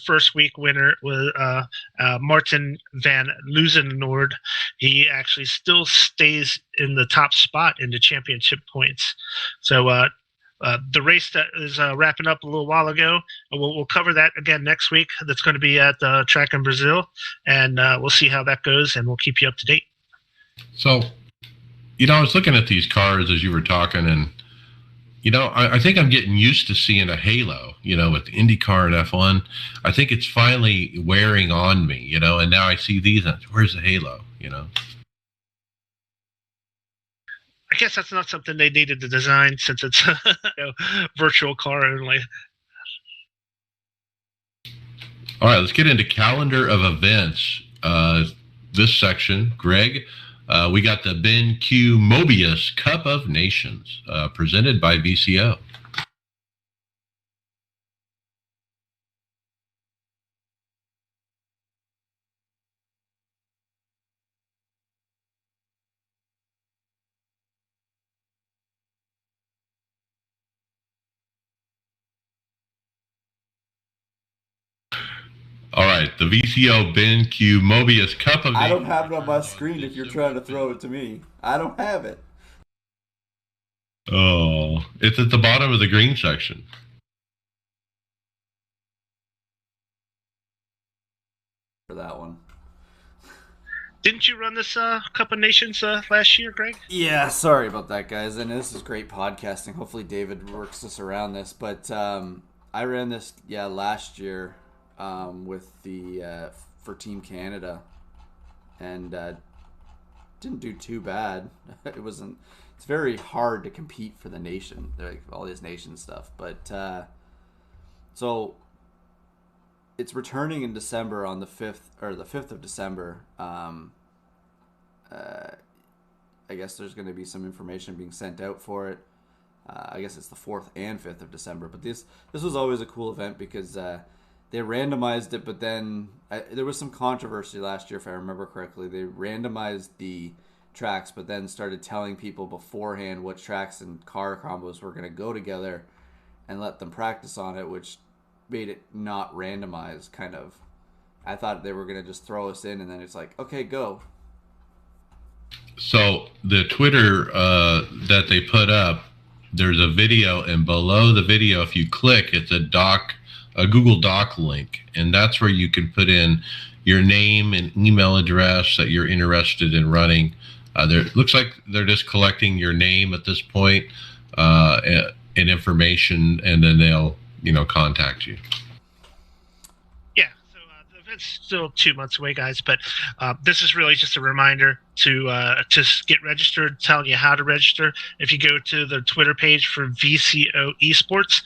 first week winner was Martin van Luzenoord. He actually still stays in the top spot in the championship points. So the race that is wrapping up a little while ago, we'll cover that again next week. That's going to be at the track in Brazil, and we'll see how that goes, and we'll keep you up to date. So, I was looking at these cars as you were talking, and I think I'm getting used to seeing a halo, with the IndyCar and F1. I think it's finally wearing on me, and now I see these, and where's the halo, I guess that's not something they needed to design since it's virtual car only. All right, let's get into calendar of events. This section, Greg, we got the Ben-Q Mobius Cup of Nations presented by VCO. All right, the VCO Ben-Q Mobius Cup of Nations. I don't have it on my screen if you're trying to throw it to me. I don't have it. Oh, it's at the bottom of the green section. For that one. Didn't you run this Cup of Nations last year, Greg? Yeah, sorry about that, guys. And this is great podcasting. Hopefully David works us around this. But I ran this, last year with the for Team Canada, and didn't do too bad. It's very hard to compete for the nation, like all this nation stuff. But so it's returning in December on the 5th of December. I guess there's going to be some information being sent out for it. I guess it's the 4th and 5th of December. But this was always a cool event because they randomized it, but then there was some controversy last year, if I remember correctly. They randomized the tracks, but then started telling people beforehand which tracks and car combos were going to go together and let them practice on it, which made it not randomized, kind of. I thought they were going to just throw us in, and then it's like, okay, go. So the Twitter that they put up, there's a video, and below the video, if you click, it's a Google Doc link, and that's where you can put in your name and email address that you're interested in running. It looks like they're just collecting your name at this point and information, and then they'll contact you. Yeah, so the event's still 2 months away, guys, but this is really just a reminder to get registered, telling you how to register. If you go to the Twitter page for VCO Esports,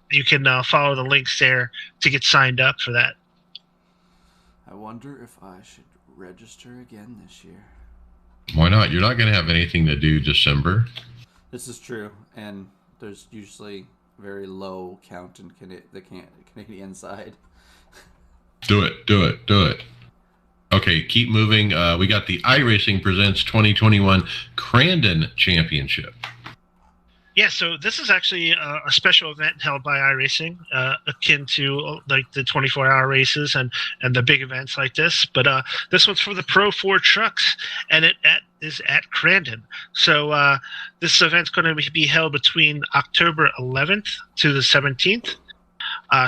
you can follow the links there to get signed up for that. I wonder if I should register again this year. Why not? You're not going to have anything to do December. This is true, and there's usually very low count in the Canadian side. Do it. Okay, keep moving. We got the iRacing Presents 2021 Crandon Championship. Yeah, so this is actually a special event held by iRacing, akin to like the 24-hour races and the big events like this. But this one's for the Pro 4 trucks, and it is at Crandon. So this event's going to be held between October 11th to the 17th.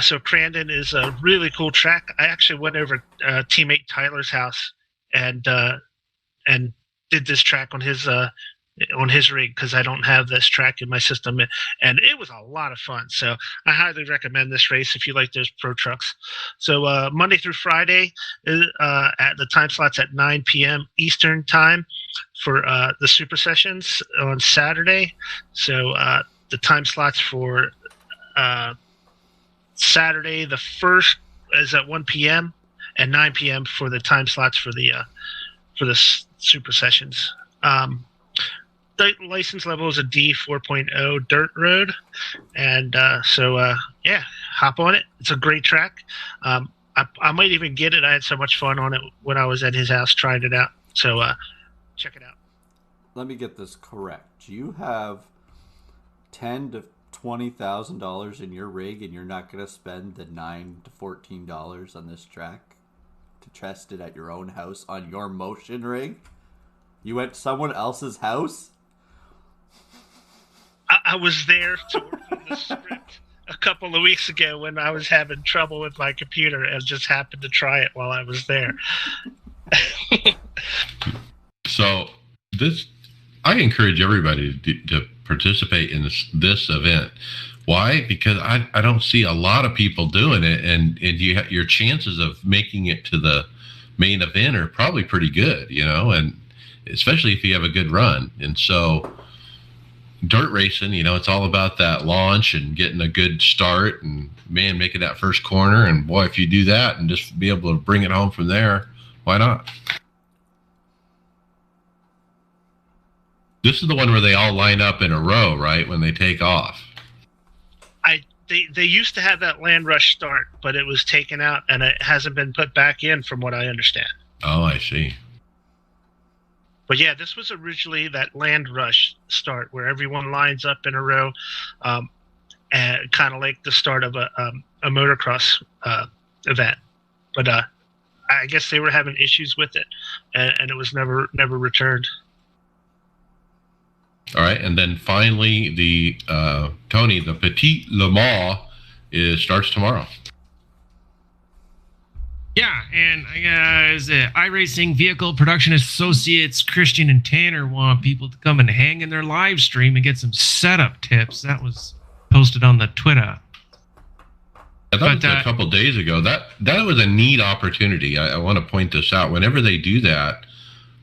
So Crandon is a really cool track. I actually went over teammate Tyler's house and did this track on his rig, because I don't have this track in my system, and it was a lot of fun. So I highly recommend this race if you like those pro trucks. So Monday through Friday at the time slots at 9 p.m. Eastern time for the super sessions on Saturday. So the time slots for Saturday the 1st is at 1 p.m. and 9 p.m. for the time slots for the super sessions. The license level is a D 4.0 dirt road, and yeah, hop on it. It's a great track. I might even get it. I had so much fun on it when I was at his house trying it out. So check it out. Let me get this correct. You have $10,000 to $20,000 in your rig, and you're not going to spend the $9 to $14 on this track to test it at your own house on your motion rig? You went to someone else's house? I was there to work on the script a couple of weeks ago when I was having trouble with my computer, and just happened to try it while I was there. So I encourage everybody to participate in this event. Why? Because I don't see a lot of people doing it, and your chances of making it to the main event are probably pretty good, and especially if you have a good run. And so dirt racing, it's all about that launch and getting a good start and, man, making that first corner. And, boy, if you do that and just be able to bring it home from there, why not? This is the one where they all line up in a row, right, when they take off. They used to have that land rush start, but it was taken out, and it hasn't been put back in from what I understand. Oh, I see. But yeah, this was originally that land rush start where everyone lines up in a row, and kind of like the start of a motocross event. But I guess they were having issues with it, and it was never returned. All right, and then finally, the Tony, the Petit Le Mans starts tomorrow. Yeah, and iRacing Vehicle Production Associates Christian and Tanner want people to come and hang in their live stream and get some setup tips. That was posted on the Twitter. I thought it was a couple days ago. That was a neat opportunity. I want to point this out. Whenever they do that,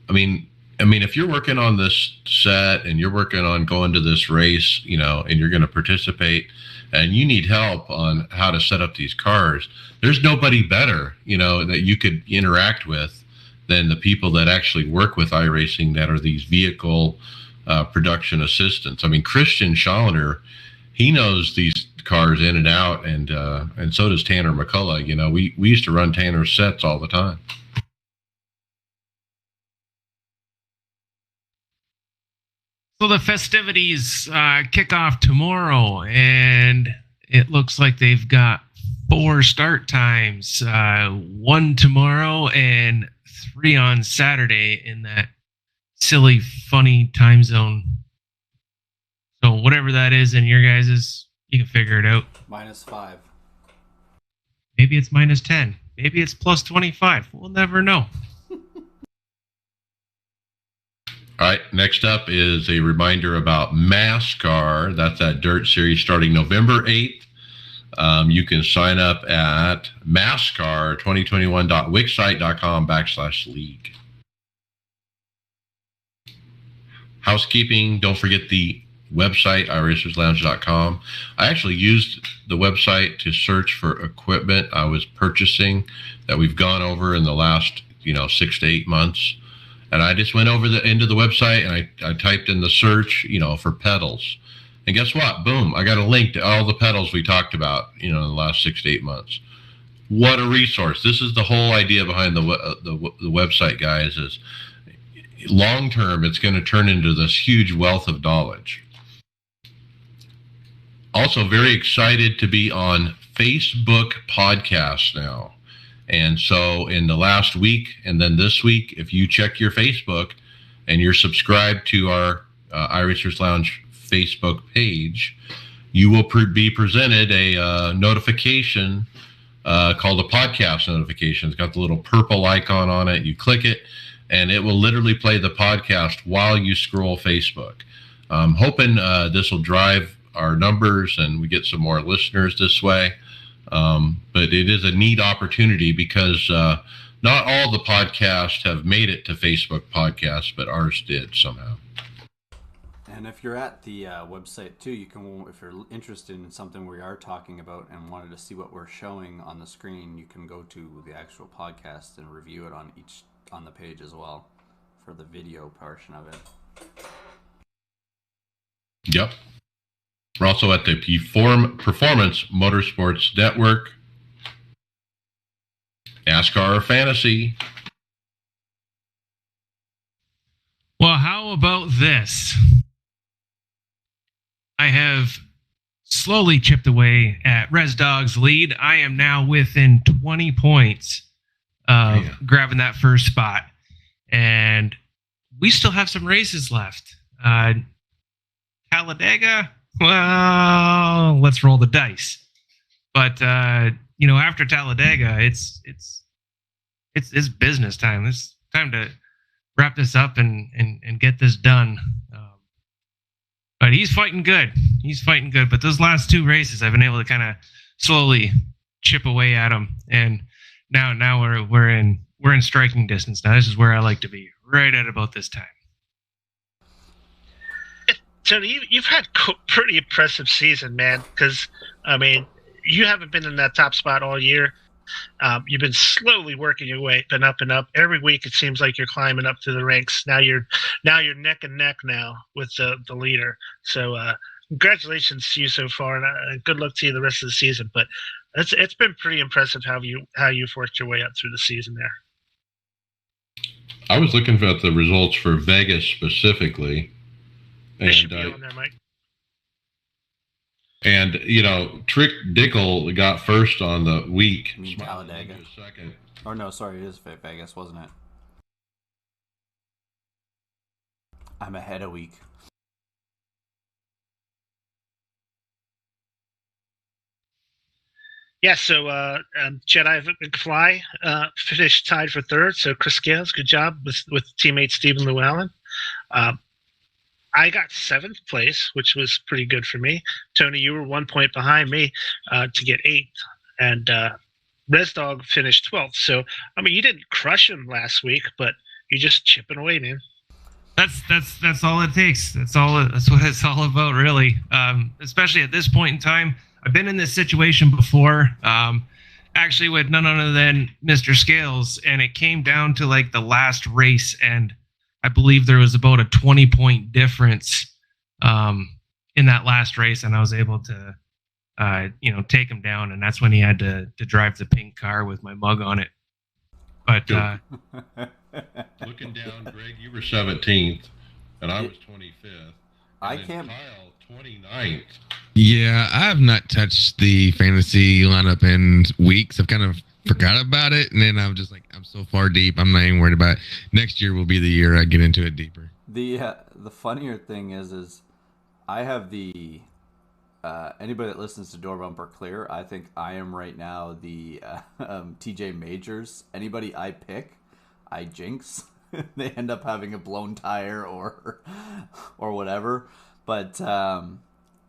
I mean, if you're working on this set and you're working on going to this race, and you're going to participate, and you need help on how to set up these cars, there's nobody better, that you could interact with than the people that actually work with iRacing that are these vehicle production assistants. I mean, Christian Schallner, he knows these cars in and out, and so does Tanner McCullough. You know, we used to run Tanner's sets all the time. So the festivities kick off tomorrow, and it looks like they've got 4 start times, 1 tomorrow and 3 on Saturday in that silly, funny time zone. So whatever that is in your guys's, you can figure it out. -5. Maybe it's -10. Maybe it's +25. We'll never know. All right, next up is a reminder about NASCAR. That's that dirt series starting November 8th. You can sign up at NASCAR2021.wixsite.com/league. Housekeeping, don't forget the website, iRacersLounge.com. I actually used the website to search for equipment I was purchasing that we've gone over in the last 6 to 8 months. And I just went over into the website and I typed in the search, for pedals. And guess what? Boom, I got a link to all the pedals we talked about, in the last 6 to 8 months. What a resource. This is the whole idea behind the website, guys, is long term, it's going to turn into this huge wealth of knowledge. Also, very excited to be on Facebook podcasts now. And so in the last week and then this week, if you check your Facebook and you're subscribed to our iRacers Lounge Facebook page, you will be presented a notification called a podcast notification. It's got the little purple icon on it. You click it, and it will literally play the podcast while you scroll Facebook. I'm hoping this will drive our numbers and we get some more listeners this way. But it is a neat opportunity because not all the podcasts have made it to Facebook podcasts, but ours did somehow. And if you're at the website too, you can, if you're interested in something we are talking about and wanted to see what we're showing on the screen, you can go to the actual podcast and review it on the page as well for the video portion of it. Yep. We're also at the Performance Motorsports Network, NASCAR Fantasy. Well, how about this? I have slowly chipped away at Res Dog's lead. I am now within 20 points of grabbing that first spot. And we still have some races left. Talladega, well, let's roll the dice. But after Talladega, it's business time. It's time to wrap this up and get this done. But he's fighting good. But those last 2 races, I've been able to kind of slowly chip away at him. And now we're in striking distance. Now this is where I like to be, right at about this time. Tony, you've had pretty impressive season, man. Because you haven't been in that top spot all year. You've been slowly working your way up and up. Every week it seems like you're climbing up through the ranks. Now you're neck and neck now with the leader. So congratulations to you so far, and good luck to you the rest of the season. But it's been pretty impressive how you've worked your way up through the season there. I was looking at the results for Vegas specifically. They should be on there, Mike. And, Trick Dickel got first on the week. Talladega. Second. Or no, sorry, it is Vegas, wasn't it? I'm ahead a week. Yeah, so Jedi McFly finished tied for third. So Chris Scales, good job with teammate Stephen Llewellyn. I got 7th place, which was pretty good for me. Tony, you were 1 point behind me to get 8th, and Res Dog finished 12th. So you didn't crush him last week, but you're just chipping away, man. That's all it takes. That's what it's all about, really. Especially at this point in time. I've been in this situation before, actually with none other than Mr. Scales, and it came down to like the last race, and I believe there was about a 20-point difference in that last race, and I was able to, take him down. And that's when he had to drive the pink car with my mug on it. But looking down, Greg, you were 17th, and I was 25th. I can't. Kyle, 29th. Yeah, I have not touched the fantasy lineup in weeks. I've kind of forgot about it, and then I'm just like, I'm so far deep, I'm not even worried about it. Next year will be the year I get into it deeper. The funnier thing is I have the anybody that listens to Door Bumper Clear, I think I am right now the TJ Majors. Anybody I pick, I jinx. They end up having a blown tire or whatever. But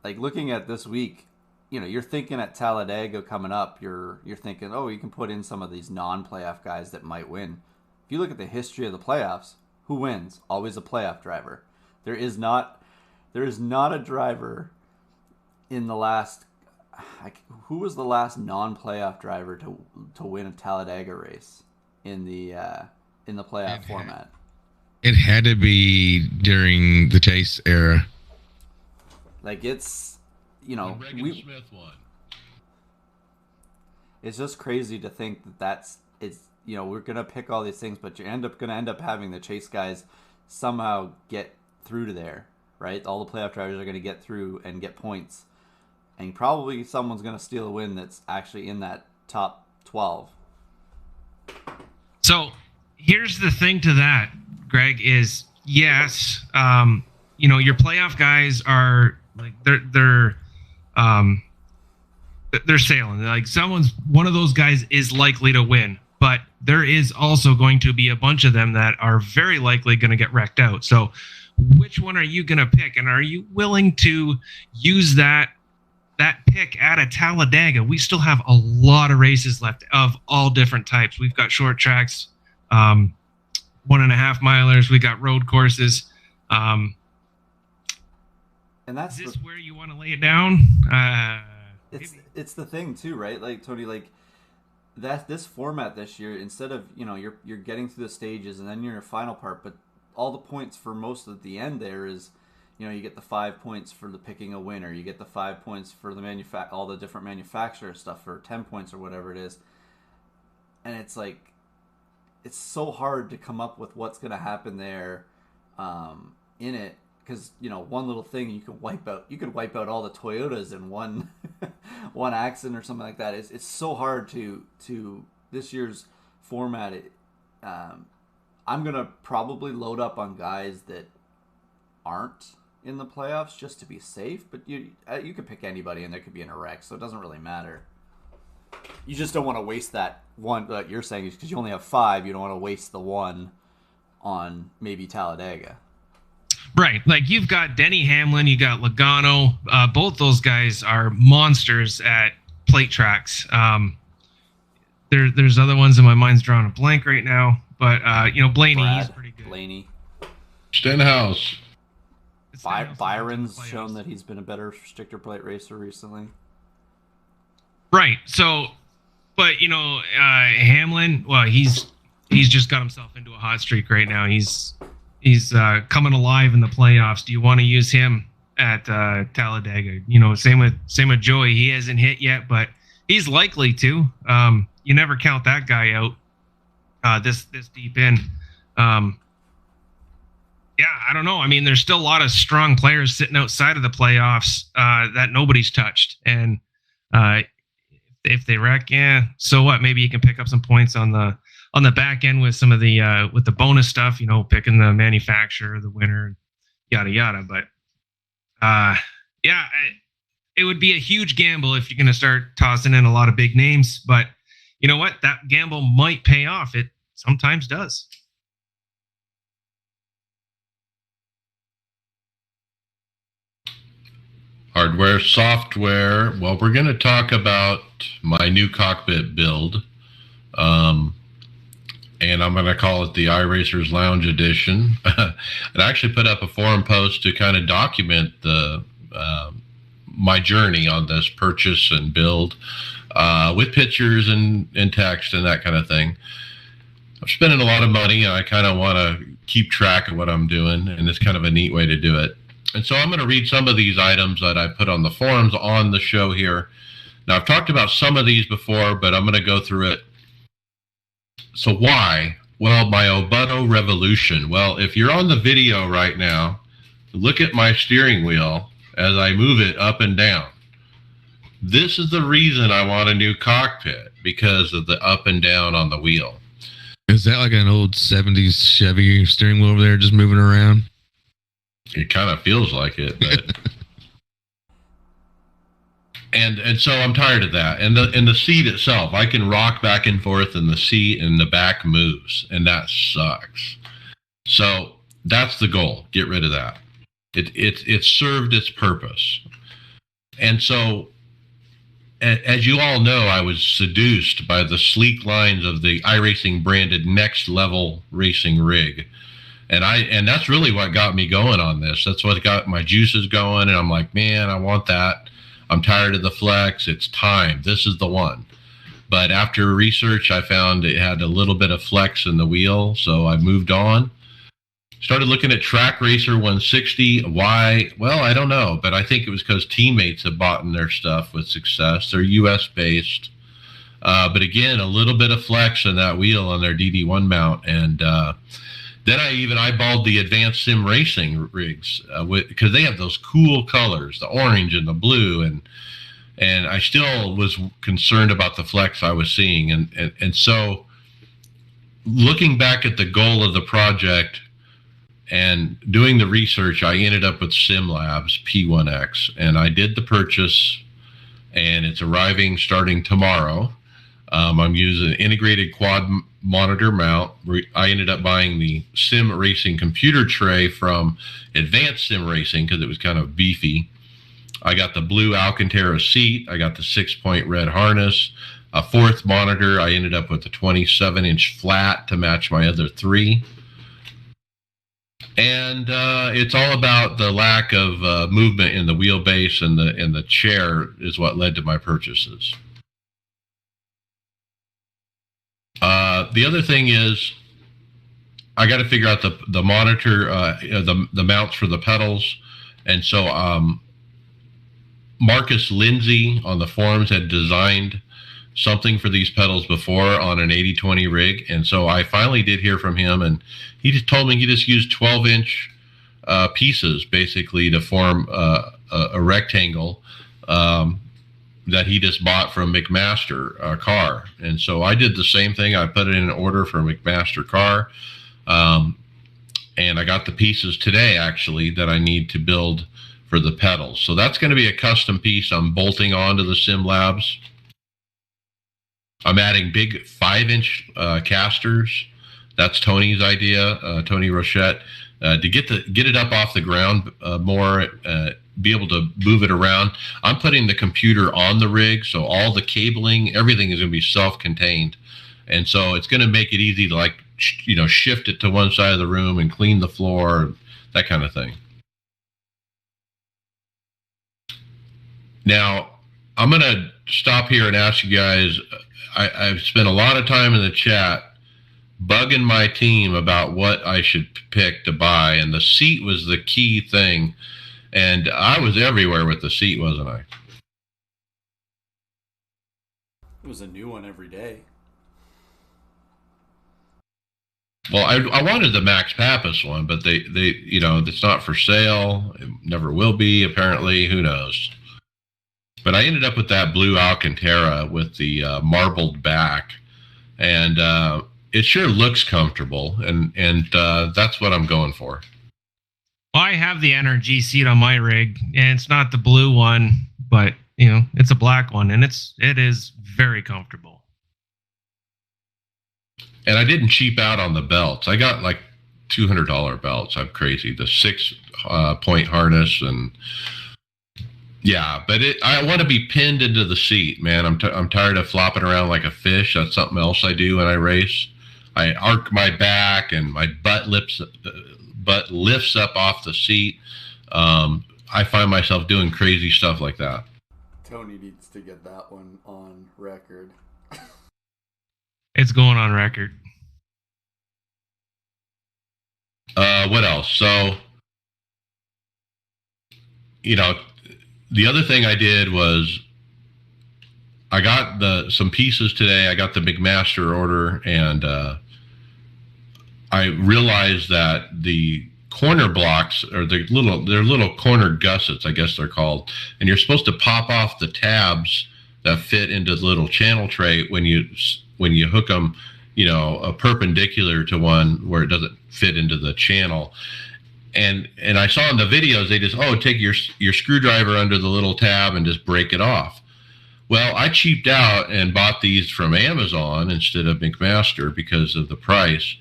like looking at this week, you're thinking at Talladega coming up, you're thinking, oh, you can put in some of these non-playoff guys that might win. If you look at the history of the playoffs, who wins? Always a playoff driver. There is not a driver in the last. Who was the last non-playoff driver to win a Talladega race in the playoff format? It had to be during the Chase era. Like it's. Regan Smith won. It's just crazy to think we're gonna pick all these things, but you're gonna end up having the Chase guys somehow get through to there, right? All the playoff drivers are gonna get through and get points, and probably someone's gonna steal a win that's actually in that top 12. So here's the thing to that, Greg, is yes, your playoff guys are like they're sailing. Like one of those guys is likely to win, but there is also going to be a bunch of them that are very likely going to get wrecked out. So which one are you going to pick? And are you willing to use that pick at a Talladega? We still have a lot of races left of all different types. We've got short tracks, 1.5 milers. We got road courses. And that's is this where you want to lay it down? It's the thing too, right? Like Tony, like this format this year, instead of you're getting through the stages and then you're in your final part, but all the points for most of the end there is, you get the 5 points for the picking a winner, you get the 5 points for the all the different manufacturer stuff for 10 points or whatever it is, and it's like it's so hard to come up with what's going to happen there in it. Because one little thing you could wipe out all the Toyotas in one accident or something like that. It's so hard to this year's format. I'm gonna probably load up on guys that aren't in the playoffs just to be safe. But you could pick anybody and there could be in a wreck, so it doesn't really matter. You just don't want to waste that one. Like you're saying, because you only have 5, you don't want to waste the one on maybe Talladega. Right. Like you've got Denny Hamlin, you got Logano. Both those guys are monsters at plate tracks. There's other ones in my mind's drawing a blank right now. But, Blaney, he's pretty good. Blaney. Stenhouse. Byron's shown that he's been a better restrictor plate racer recently. Right. So, but, Hamlin, well, he's just with himself into a hot streak right now. He's coming alive in the playoffs. Do you want to use him at Talladega? Same with Joey. He hasn't hit yet, but he's likely to. You never count that guy out this deep in. I don't know. I mean, there's still a lot of strong players sitting outside of the playoffs that nobody's touched. And if they wreck, so what? Maybe you can pick up some points on the back end with some of the with the bonus stuff, picking the manufacturer, the winner, yada yada. But it would be a huge gamble if you're going to start tossing in a lot of big names. But you know what? That gamble might pay off. It sometimes does. Hardware, software. Well, we're going to talk about my new cockpit build. And I'm going to call it the iRacers Lounge Edition. And I actually put up a forum post to kind of document my journey on this purchase and build with pictures and text and that kind of thing. I'm spending a lot of money, and I kind of want to keep track of what I'm doing, and it's kind of a neat way to do it. And so I'm going to read some of these items that I put on the forums on the show here. Now, I've talked about some of these before, but I'm going to go through it. So why? Well, my Obuto Revolution. Well, if you're on the video right now, look at my steering wheel as I move it up and down. This is the reason I want a new cockpit, because of the up and down on the wheel. Is that like an old 70s Chevy steering wheel over there just moving around? It kind of feels like it, but and so I'm tired of that. And the seat itself, I can rock back and forth in the seat and the back moves, and that sucks. So that's the goal. Get rid of that. It served its purpose. And so, as you all know, I was seduced by the sleek lines of the iRacing branded Next Level racing rig. And that's really what got me going on this. That's what got my juices going. And I'm like, man, I want that. I'm tired of the flex. It's time. This is the one. But after research, I found it had a little bit of flex in the wheel. So I moved on. Started looking at Track Racer 160. Why? Well, I don't know. But I think it was because teammates have bought in their stuff with success. They're US based. But again, a little bit of flex in that wheel on their DD1 mount. And then I eyeballed the Advanced Sim Racing rigs because they have those cool colors, the orange and the blue, and I still was concerned about the flex I was seeing, and so looking back at the goal of the project and doing the research, I ended up with SimLabs P1X, and I did the purchase, and it's arriving starting tomorrow. I'm using an integrated quad monitor mount. I ended up buying the Sim Racing computer tray from Advanced Sim Racing because it was kind of beefy. I got the blue Alcantara seat. I got the 6-point red harness. A fourth monitor. I ended up with a 27-inch flat to match my other three. And it's all about the lack of movement in the wheelbase, and the chair is what led to my purchases. The other thing is, I got to figure out the monitor, the mounts for the pedals, and so Marcus Lindsay on the forums had designed something for these pedals before on an 80/20 rig, and so I finally did hear from him, and he just told me he just used 12-inch pieces basically to form a rectangle. That he just bought from McMaster car. And so I did the same thing. I put it in an order for McMaster car. And I got the pieces today, actually, that I need to build for the pedals. So that's going to be a custom piece I'm bolting onto the SimLabs. I'm adding big 5-inch casters. That's Tony's idea, Tony Rochette, to get it up off the ground more, be able to move it around. I'm putting the computer on the rig, so all the cabling, everything is going to be self-contained, and so it's going to make it easy to shift it to one side of the room and clean the floor, that kind of thing. Now, I'm going to stop here and ask you guys. I've spent a lot of time in the chat bugging my team about what I should pick to buy, and the seat was the key thing. And I was everywhere with the seat, wasn't I? It was a new one every day. Well, I wanted the Max Pappas one, but they it's not for sale. It never will be, apparently. Who knows? But I ended up with that blue Alcantara with the marbled back, and it sure looks comfortable, and that's what I'm going for. Well, I have the NRG seat on my rig, and it's not the blue one, but it's a black one, and it is very comfortable. And I didn't cheap out on the belts. I got like $200 belts. I'm crazy. The 6-point harness, and yeah, but I want to be pinned into the seat, man. I'm tired of flopping around like a fish. That's something else I do when I race. I arc my back, and my butt lifts up off the seat. I find myself doing crazy stuff like that. Tony needs to get that one on record. It's going on record. What else? So the other thing I did was I got some pieces today. I got the McMaster order, and I realized that the corner blocks, or they're little corner gussets, I guess they're called, and you're supposed to pop off the tabs that fit into the little channel tray when you hook them, a perpendicular to one where it doesn't fit into the channel. And I saw in the videos they just take your screwdriver under the little tab and just break it off. Well, I cheaped out and bought these from Amazon instead of McMaster because of the price.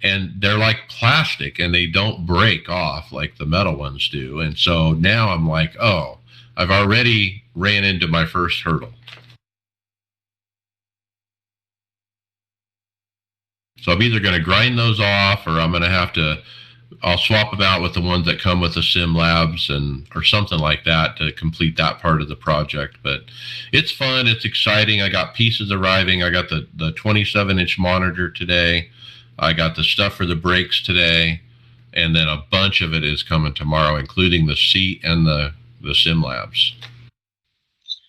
And they're like plastic and they don't break off like the metal ones do. And so now I'm like, I've already ran into my first hurdle. So I'm either going to grind those off, or I'm going to I'll swap them out with the ones that come with the Sim Labs or something like that to complete that part of the project. But it's fun. It's exciting. I got pieces arriving. I got the 27-inch monitor today. I got the stuff for the brakes today. And then a bunch of it is coming tomorrow, including the seat and the Sim Labs.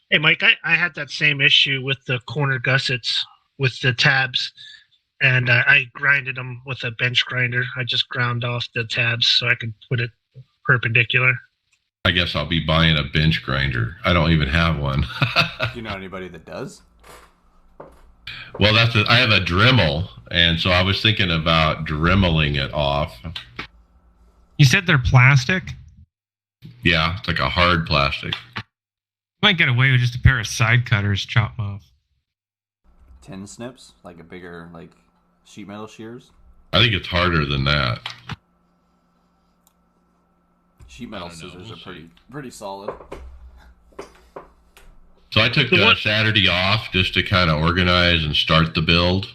Hey, Mike, I had that same issue with the corner gussets with the tabs. And I grinded them with a bench grinder. I just ground off the tabs so I could put it perpendicular. I guess I'll be buying a bench grinder. I don't even have one. Do you know anybody that does? Well, I have a Dremel, and so I was thinking about dremeling it off. You said they're plastic? Yeah, it's like a hard plastic. Might get away with just a pair of side cutters, chop them off. Tin snips? Like a bigger, sheet metal shears? I think it's harder than that. Sheet metal scissors are pretty solid. So I took Saturday off just to kind of organize and start the build.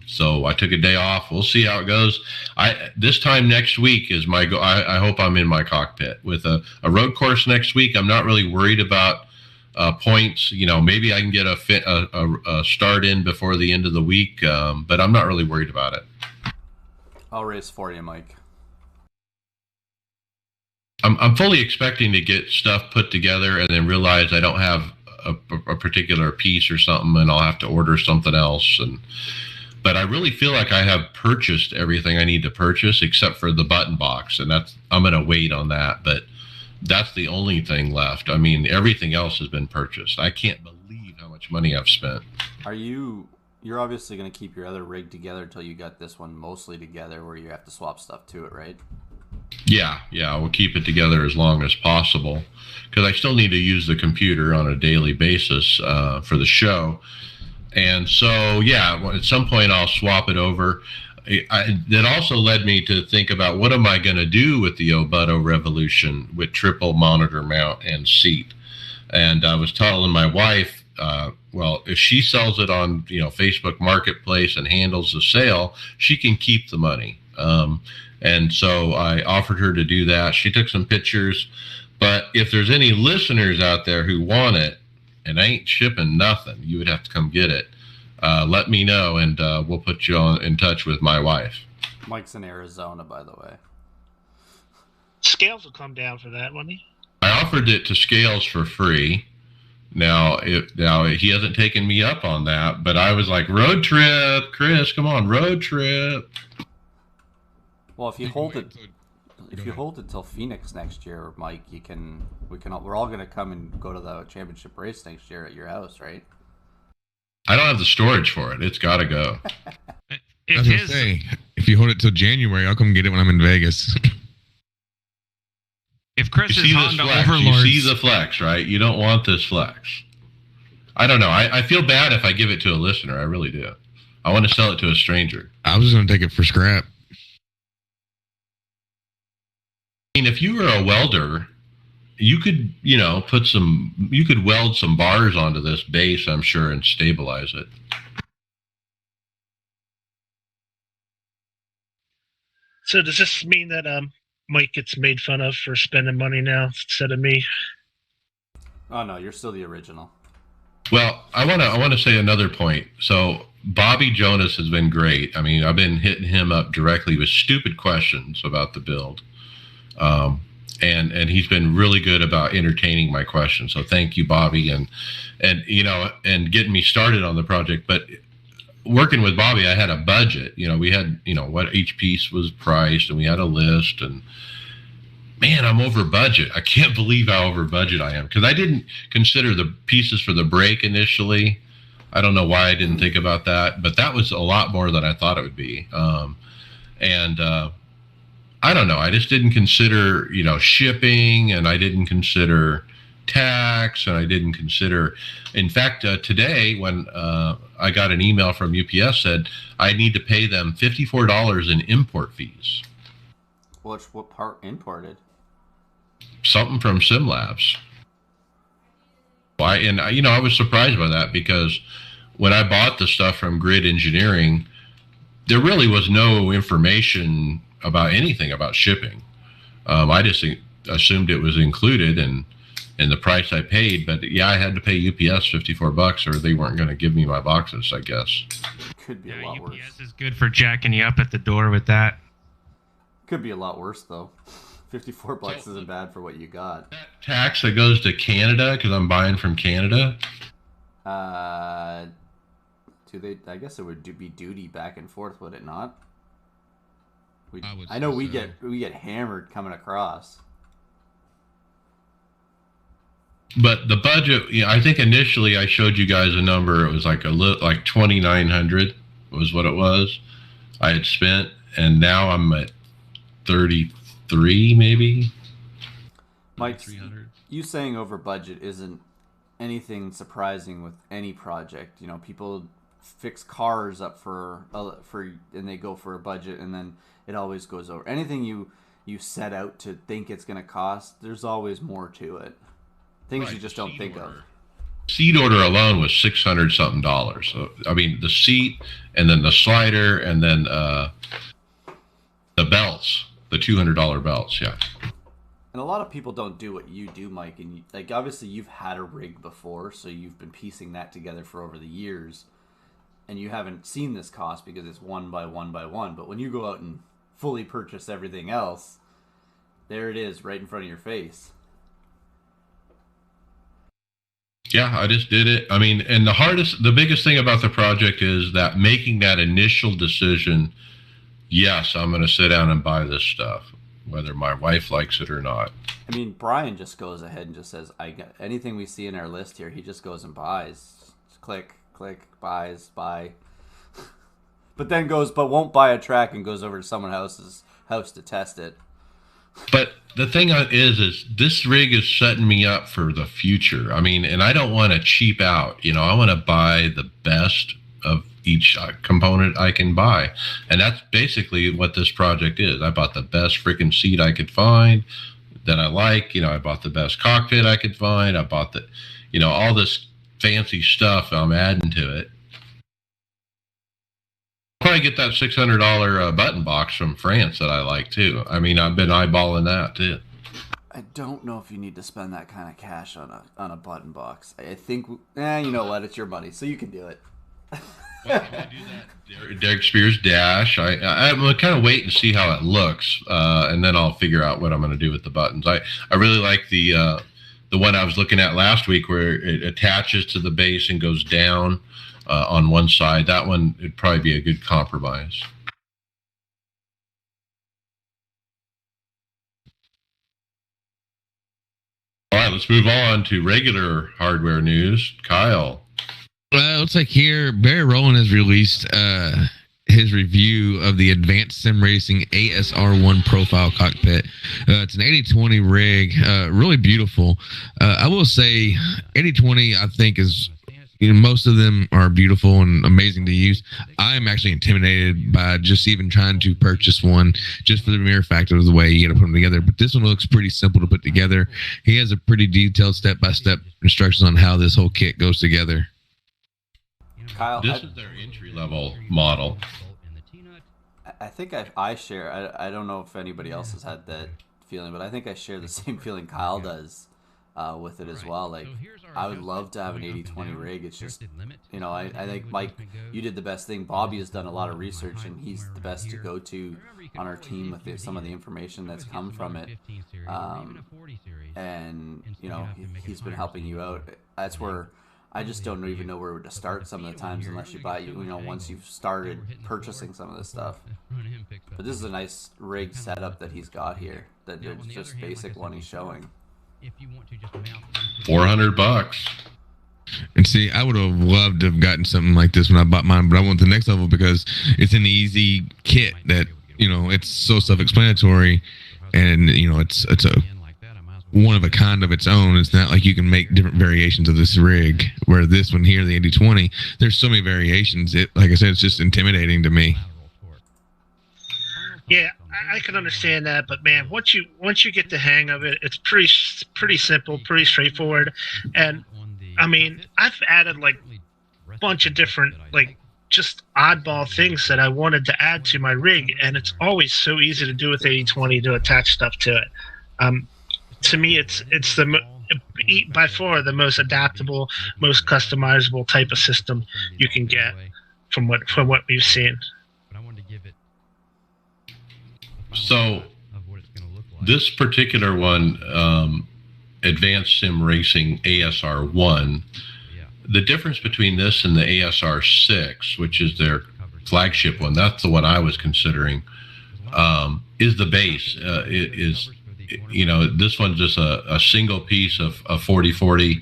So I took a day off. We'll see how it goes. This time next week is my goal. I hope I'm in my cockpit with a road course next week. I'm not really worried about points. Maybe I can get a start in before the end of the week, but I'm not really worried about it. I'll race for you, Mike. I'm fully expecting to get stuff put together and then realize I don't have a particular piece or something, and I'll have to order something else. But I really feel like I have purchased everything I need to purchase except for the button box, and I'm going to wait on that. But that's the only thing left. I mean, everything else has been purchased. I can't believe how much money I've spent. You're obviously going to keep your other rig together until you got this one mostly together where you have to swap stuff to it, right? Yeah, we'll keep it together as long as possible because I still need to use the computer on a daily basis for the show. And so, at some point I'll swap it over. That also led me to think about what am I going to do with the Obuto Revolution with triple monitor mount and seat. And I was telling my wife, if she sells it on Facebook Marketplace and handles the sale, she can keep the money. And so I offered her to do that. She took some pictures. But if there's any listeners out there who want it, and I ain't shipping nothing, you would have to come get it. Let me know, and we'll put you in touch with my wife. Mike's in Arizona, by the way. Scales will come down for that, won't he? I offered it to Scales for free. Now he hasn't taken me up on that, but I was like, road trip, Chris, come on, road trip. Well, if you hold it till Phoenix next year, Mike, we're all gonna come and go to the championship race next year at your house, right? I don't have the storage for it. It's got to go. I was gonna say, if you hold it till January, I'll come get it when I'm in Vegas. If Chris is Honda Overlords, you see the flex, right? You don't want this flex. I don't know. I feel bad if I give it to a listener. I really do. I want to sell it to a stranger. I was just gonna take it for scrap. I mean, if you were a welder, you could, you could weld some bars onto this base, I'm sure, and stabilize it. So does this mean that Mike gets made fun of for spending money now instead of me? Oh no, you're still the original. Well, I want to say another point. So Bobby Jonas has been great. I mean, I've been hitting him up directly with stupid questions about the build. and he's been really good about entertaining my questions. So thank you, Bobby, and and getting me started on the project. But working with Bobby, I had a budget. We had what each piece was priced, and we had a list. And man, I'm over budget. I can't believe how over budget I am, because I didn't consider the pieces for the brake initially. I don't know why I didn't think about that, but that was a lot more than I thought it would be. I don't know. I just didn't consider, shipping, and I didn't consider tax, and I didn't consider. In fact, today when I got an email from UPS said I need to pay them $54 in import fees. What part imported? Something from SimLabs. I was surprised by that, because when I bought the stuff from Grid Engineering, there really was no information about anything about shipping. I just assumed it was included in the price I paid, but yeah, I had to pay UPS $54, or they weren't going to give me my boxes, I guess. Could be a lot worse. UPS is good for jacking you up at the door with that. Could be a lot worse though. $54 isn't bad for what you got. That tax that goes to Canada, because I'm buying from Canada. I guess it would be duty back and forth, would it not? I know we get hammered coming across. But the budget, I think initially I showed you guys a number. It was like like $2,900 was what it was I had spent, and now I'm at 33 maybe. Mike, you saying over budget isn't anything surprising with any project. People fix cars up for and they go for a budget, and then it always goes over. Anything you set out to think it's going to cost, there's always more to it. Things you just don't think of. Seat order alone was $600 something. So I mean, the seat, and then the slider, and then the belts, the $200 belts. Yeah. And a lot of people don't do what you do, Mike. And obviously you've had a rig before, so you've been piecing that together for over the years, and you haven't seen this cost because it's one by one by one. But when you go out and fully purchase everything else, there it is right in front of your face. Yeah, I just did it. I mean, and the biggest thing about the project is that making that initial decision, yes, I'm going to sit down and buy this stuff, whether my wife likes it or not. I mean, Brian just goes ahead and just says, "I got anything we see in our list here." He just goes and buys. Just click, buys, buy. But then won't buy a track and goes over to someone else's house to test it. But the thing is this rig is setting me up for the future. I mean, and I don't want to cheap out. I want to buy the best of each component I can buy. And that's basically what this project is. I bought the best freaking seat I could find that I like. I bought the best cockpit I could find. I bought all this fancy stuff I'm adding to it. Probably get that $600 button box from France that I like too. I mean, I've been eyeballing that too. I don't know if you need to spend that kind of cash on a button box. I think, you know what? It's your money, so you can do it. Well, I do that Derek Spears dash. I'm gonna kind of wait and see how it looks, and then I'll figure out what I'm going to do with the buttons. I really like the one I was looking at last week, where it attaches to the base and goes down on one side. That one would probably be a good compromise. All right, let's move on to regular hardware news. Kyle. Looks like here Barry Rowland has released his review of the Advanced Sim Racing ASR1 profile cockpit. It's an 80/20 rig, really beautiful. I will say 80/20 I think is, most of them are beautiful and amazing to use. I'm actually intimidated by just even trying to purchase one, just for the mere fact of the way you got to put them together. But this one looks pretty simple to put together. He has a pretty detailed step-by-step instructions on how this whole kit goes together. Kyle, this is their entry-level model. I think I share. I don't know if anybody else has had that feeling, but I think I share the same feeling Kyle does. with it as well. Like, I would love to have an 80-20 rig. It's just, you know, I think, Mike, you did the best thing. Bobby has done a lot of research, and he's the best to go to on our team with some of the information that's come from it. And, you know, he's been helping you out. That's where I just don't even know where to start some of the times unless you buy, you know, once you've started purchasing some of this stuff. But this is a nice rig setup that he's got here. That it's just basic one he's showing. $400. And see, I would have loved to have gotten something like this when I bought mine, but I went to the next level because it's an easy kit that, you know, it's so self-explanatory, and, you know, it's a one of a kind of its own. It's not like you can make different variations of this rig, where this one here, the 80-20, there's so many variations. It, like I said, it's just intimidating to me. Yeah, I can understand that, but man, once you get the hang of it, it's pretty simple, pretty straightforward. And I mean, I've added like a bunch of different, like, just oddball things that I wanted to add to my rig, and it's always so easy to do with 80-20 to attach stuff to it. To me, it's by far the most adaptable, most customizable type of system you can get from what we've seen. So this particular one, Advanced Sim Racing ASR 1, the difference between this and the ASR 6, which is their flagship one, that's the one I was considering, is the base. You know, this one's just a single piece of 40-40.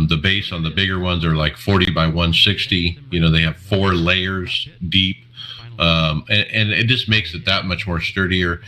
The base on the bigger ones are like 40 by 160. You know, they have 4 layers deep. And it just makes it that much more sturdier.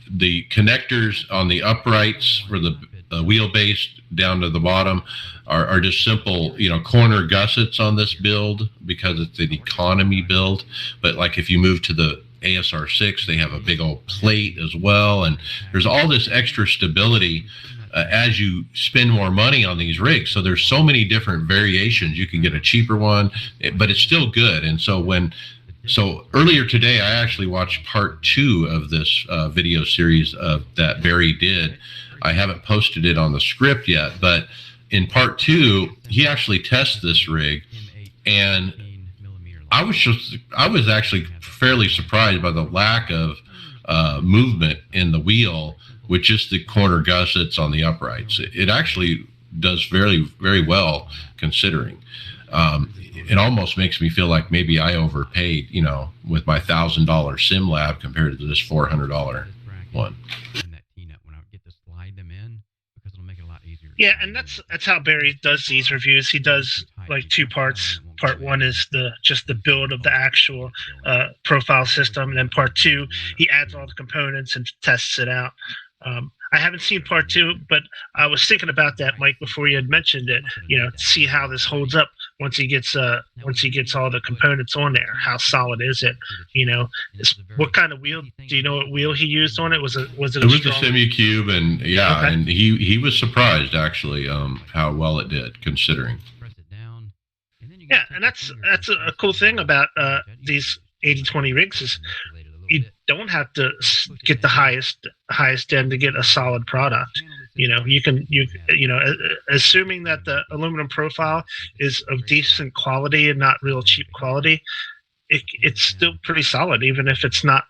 The connectors on the uprights for the wheelbase down to the bottom are just simple, you know, corner gussets on this build because it's an economy build. But like if you move to the ASR 6, they have a big old plate as well, and there's all this extra stability as you spend more money on these rigs. So there's so many different variations. You can get a cheaper one, but it's still good. And so earlier today, I actually watched part 2 of this video series that Barry did. I haven't posted it on the script yet, but in part 2, he actually tests this rig, and I was actually fairly surprised by the lack of movement in the wheel with just the corner gussets on the uprights. It actually does very, very well considering. It almost makes me feel like maybe I overpaid, you know, with my $1,000 sim lab compared to this $400 one. Yeah, and that's how Barry does these reviews. He does like 2 parts. Part 1 is just the build of the actual profile system, and then part 2 he adds all the components and tests it out. I haven't seen part 2, but I was thinking about that, Mike, before you had mentioned it. You know, to see how this holds up once he gets all the components on there. How solid is it? You know, what kind of wheel? Do you know what wheel he used on it? Was it a semi-cube, and yeah, okay. And he was surprised actually how well it did considering. Yeah, and that's a cool thing about these 80-20 rigs is you don't have to get the highest end to get a solid product. You know, you know, assuming that the aluminum profile is of decent quality and not real cheap quality, it's still pretty solid, even if it's not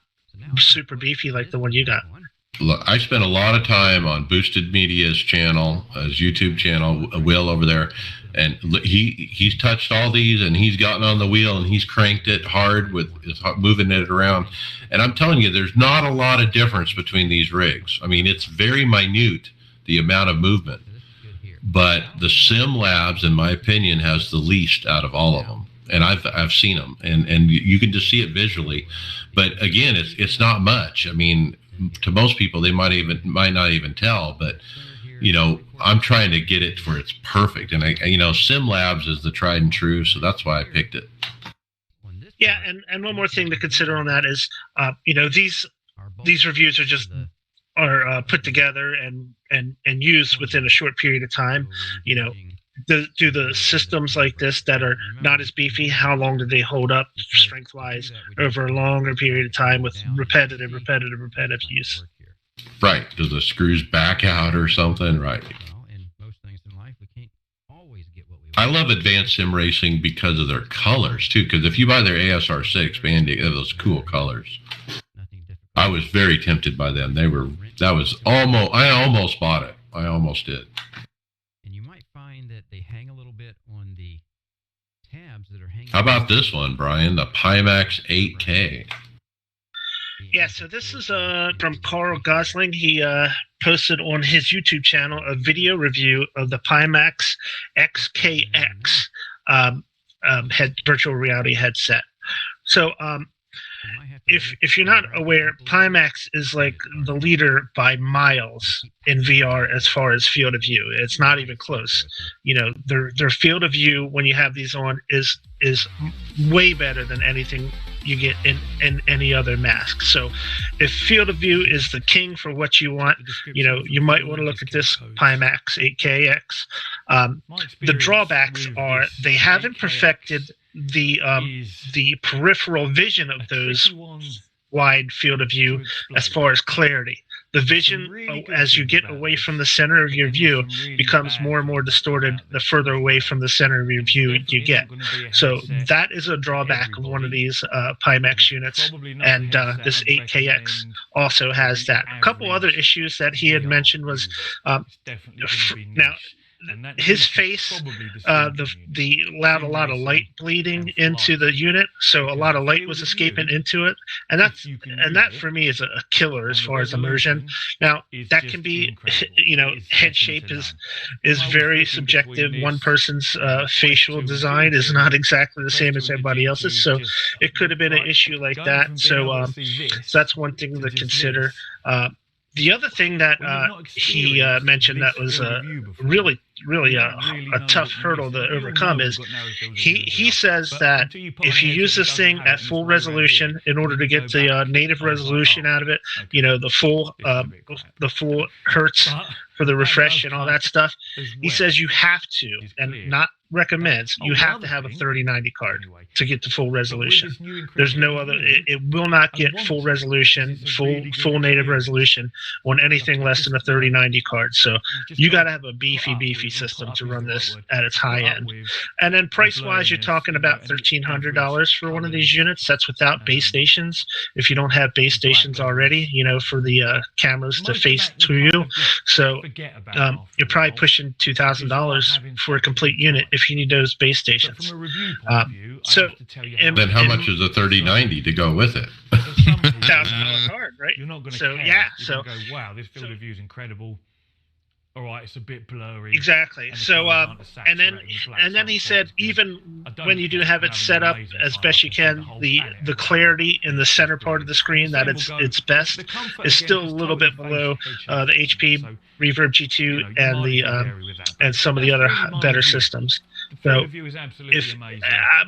super beefy like the one you got. I spent a lot of time on Boosted Media's channel, his YouTube channel, Will over there, and he's touched all these, and he's gotten on the wheel and he's cranked it hard with moving it around. And I'm telling you, there's not a lot of difference between these rigs. I mean, it's very minute, the amount of movement, but the Sim Labs, in my opinion, has the least out of all of them. And I've seen them, and you can just see it visually. But again, it's not much. I mean, to most people, they might not even tell, but you know, I'm trying to get it where it's perfect. And you know, Sim Labs is the tried and true, so that's why I picked it. Yeah, and one more thing to consider on that is, you know, these reviews are put together and used within a short period of time. You know, do the systems like this that are not as beefy, how long do they hold up strength-wise over a longer period of time with repetitive use? Right. Do the screws back out or something? Right. always get what we I want. love Advanced Sim Racing because of their colors too. Because if you buy their ASR6, man, they have those cool colors. Nothing different. I was very tempted by them. I almost bought it. I almost did. And you might find that they hang a little bit on the tabs that are hanging. How about this one, Brian? The Pimax 8K. Yeah, so this is from Carl Gosling. He posted on his YouTube channel a video review of the Pimax XKX virtual reality headset. So if you're not aware, Pimax is like the leader by miles in VR as far as field of view. It's not even close. You know, their field of view when you have these on is way better than anything you get in any other mask. So if field of view is the king for what you want, you know, you might want to look at this Pimax 8KX. The drawbacks are they haven't perfected the peripheral vision of those wide field of view as far as clarity. The vision, as you get away from the center of your view, becomes more and more distorted the further away from the center of your view you get. So that is a drawback of one of these Pimax units, and this 8KX also has that. A couple other issues that he had mentioned was now his face allowed a lot of light bleeding into the unit, so a lot of light was escaping into it, and that for me is a killer as far as immersion. Now that can be, you know, head shape is very subjective. One person's facial design is not exactly the same as everybody else's, so it could have been an issue like that. So that's one thing to consider. The other thing that he mentioned that was really a tough hurdle to overcome is he saws that if you use this thing at full resolution in order to get the native resolution out of it, you know, the full hertz for the refresh and all that stuff, he says you have to, and not recommends, you have to have a 3090 card to get the full resolution. There's no other, it will not get full resolution, full native resolution on anything less than a 3090 card. So you got to have a beefy system to run this at its high end. And then price wise, you're talking about $1,300 for one of these units. That's without base stations. If you don't have base stations already, you know, for the cameras to face to you. So you're probably pushing $2,000 for a complete unit if you need those base stations. So then how much is a 3090 to go with it? $1,000 card, right? You're not going to so care. Yeah, you so go, wow, this field of view is incredible. All right, it's a bit blurry. Exactly. So and then he said even when you do have it set up as best you can, the clarity in the center part of the screen that it's best is still a little bit below the HP Reverb G2 and the and some of the other better systems. So if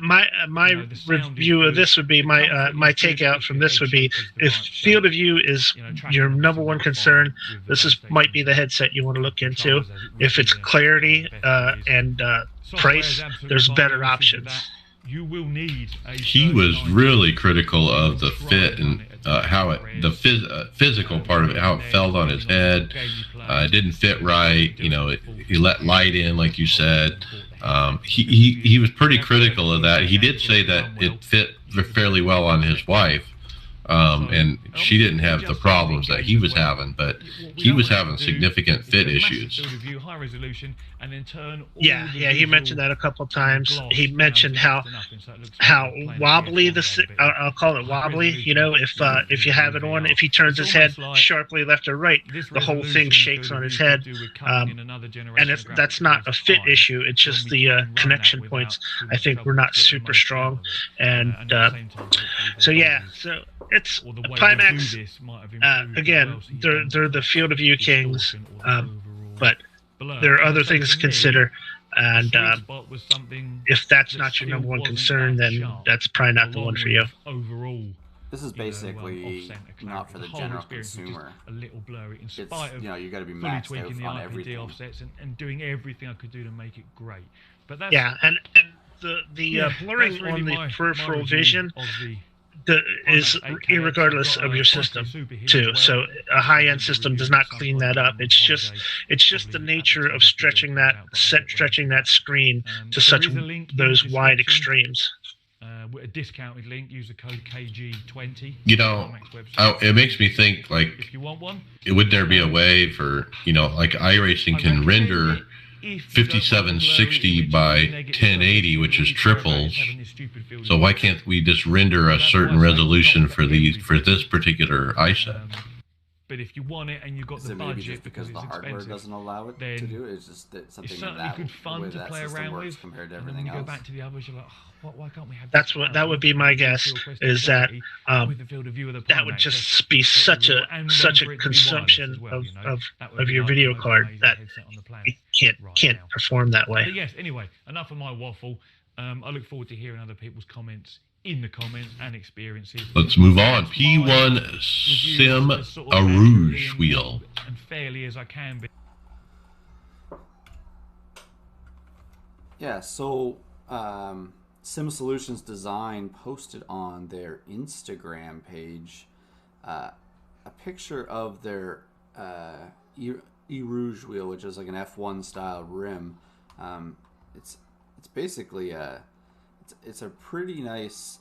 my review of this would be my takeout from this would be, if field of view is your number one concern, this might be the headset you want to look into. If it's clarity and price, there's better options. You will need. He was really critical of the fit and how physical part of it, how it felt on his head. It didn't fit right. You know, he let light in, like you said. He was pretty critical of that. He did say that it fit fairly well on his wife, and she didn't have the problems that he was having, but he was having significant fit issues. Yeah, he mentioned that a couple of times. He mentioned how wobbly I'll call it wobbly. You know, if you have it on, if he turns his head sharply left or right, the whole thing shakes on his head. And that's not a fit issue. It's just the connection points, I think, were not super strong. And so it's Pimax. Again, they're the field of view kings, but there are other things to consider. And if that's not your number one concern, then that's probably not the one for you. This is basically not for the general consumer. A little blurry, in It's, spite of you got to be fully maxed tweaking the out on IPD everything. offsets and doing everything I could do to make it great. But that's, Yeah, and the blurring that's really on the my peripheral review vision of the is irregardless of your system too. So a high-end system does not clean that up. It's just the nature of stretching that screen to such those wide extremes. With a discounted link, use the code KG20. You know, it makes me think, like, if you want one, would there be a way for, like iRacing can render 5760 by 1080, which is triples. So why can't we just render a certain resolution for this particular ISA? But if you want it and you've got the budget, just because the hardware doesn't allow it to do it, it's just that something it's certainly good fun to play around with. Compared to and everything then you else. go back to the others, you're like, why can't we have? That would be my guess. Is that that would just be such a consumption of your video card that it can't perform that way. But yes. Anyway, enough of my waffle. I look forward to hearing other people's comments in the comments and experiences. Let's move on. P1 Sim a Rouge wheel. And fairly as I can be. Yeah, so Sim Solutions Design posted on their Instagram page a picture of their Rouge wheel, which is like an F1 style rim. It's basically it's a pretty nice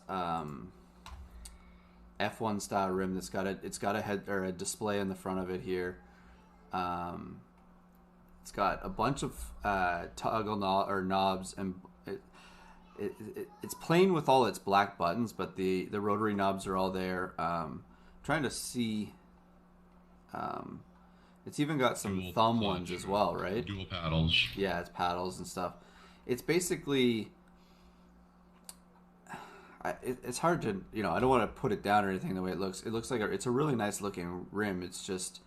F1 style rim that's got a head or a display in the front of it here. It's got a bunch of toggle knobs, and it's plain with all its black buttons, but the rotary knobs are all there. Trying to see. It's even got some thumb ones as well, right? Dual paddles. Yeah, it's paddles and stuff. It's basically. It's hard to, I don't want to put it down or anything the way it looks. It looks like it's a really nice looking rim. It's just,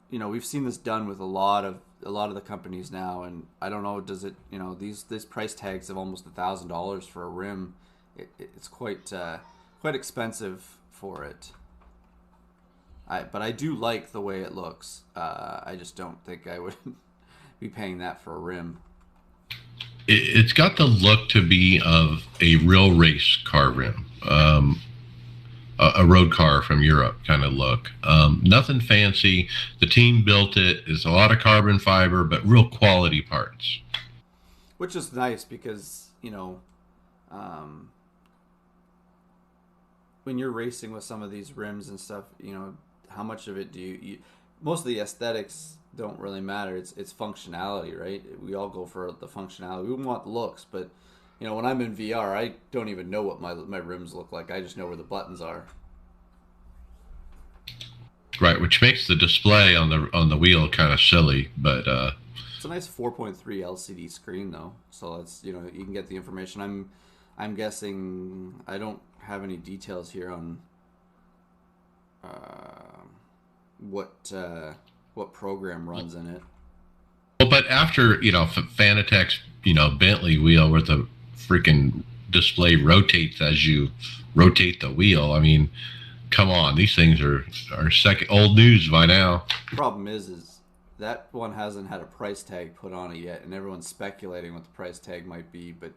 we've seen this done with a lot of the companies now, and I don't know, does it, these price tags of almost $1,000 for a rim, it's quite expensive for it. But I do like the way it looks. I just don't think I would be paying that for a rim. It's got the look to be of a real race car rim, a road car from Europe kind of look. Nothing fancy. The team built it. It's a lot of carbon fiber, but real quality parts. Which is nice because, when you're racing with some of these rims and stuff, how much of it do you most of the aesthetics don't really matter. It's functionality, right? We all go for the functionality. We want looks, but when I'm in VR, I don't even know what my rims look like. I just know where the buttons are. Right, which makes the display on the wheel kind of silly, but it's a nice 4.3 LCD screen though, so that's you can get the information. I'm guessing I don't have any details here on what program runs in it. Well, but after Fanatec's Bentley wheel where the freaking display rotates as you rotate the wheel, I mean, come on, these things are old news by now. The problem is that one hasn't had a price tag put on it yet, and everyone's speculating what the price tag might be, but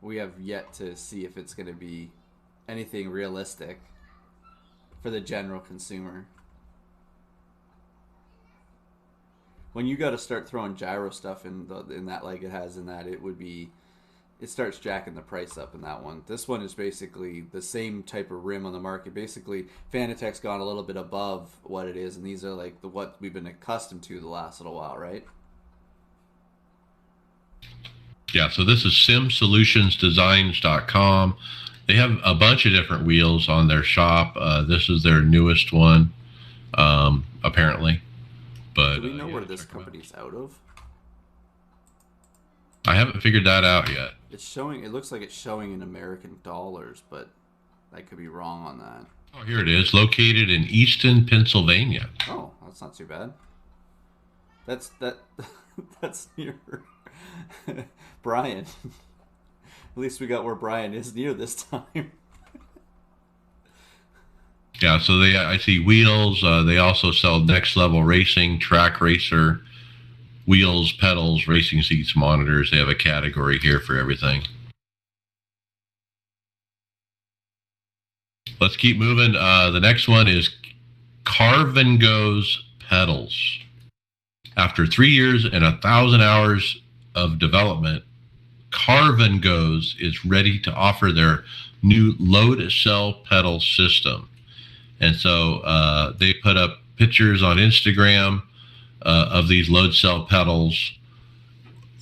we have yet to see if it's going to be anything realistic for the general consumer. When you got to start throwing gyro stuff in that like it has in that, it starts jacking the price up in that one. This one is basically the same type of rim on the market. Basically, Fanatec's gone a little bit above what it is, and these are like what we've been accustomed to the last little while, right? Yeah, so this is simsolutionsdesigns.com. They have a bunch of different wheels on their shop. This is their newest one, apparently. But do we know where this company's out of? I haven't figured that out yet. It's showing. It looks like it's showing in American dollars, but I could be wrong on that. Oh, here it is. Located in Easton, Pennsylvania. Oh, that's not too bad. That's near Brian. At least we got where Brian is near this time. Yeah, so I see wheels. They also sell Next Level Racing, Track Racer, wheels, pedals, racing seats, monitors. They have a category here for everything. Let's keep moving. The next one is Carve and Go's pedals. After 3 years and 1,000 hours of development, Carve and Go's is ready to offer their new load cell pedal system. And so they put up pictures on Instagram of these load cell pedals.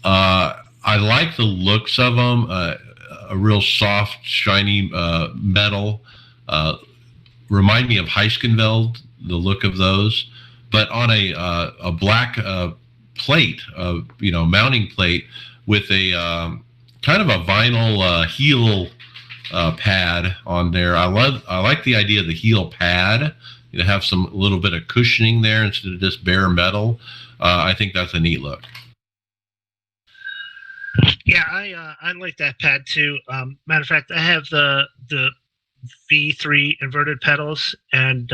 I like the looks of them. A real soft, shiny metal. Remind me of Heiskenveld, the look of those. But on a black plate, mounting plate with a kind of a vinyl heel pad on there. I like the idea of the heel pad. You know, have a little bit of cushioning there instead of just bare metal. I think that's a neat look. Yeah, I like that pad too. Matter of fact, I have the V3 inverted pedals, and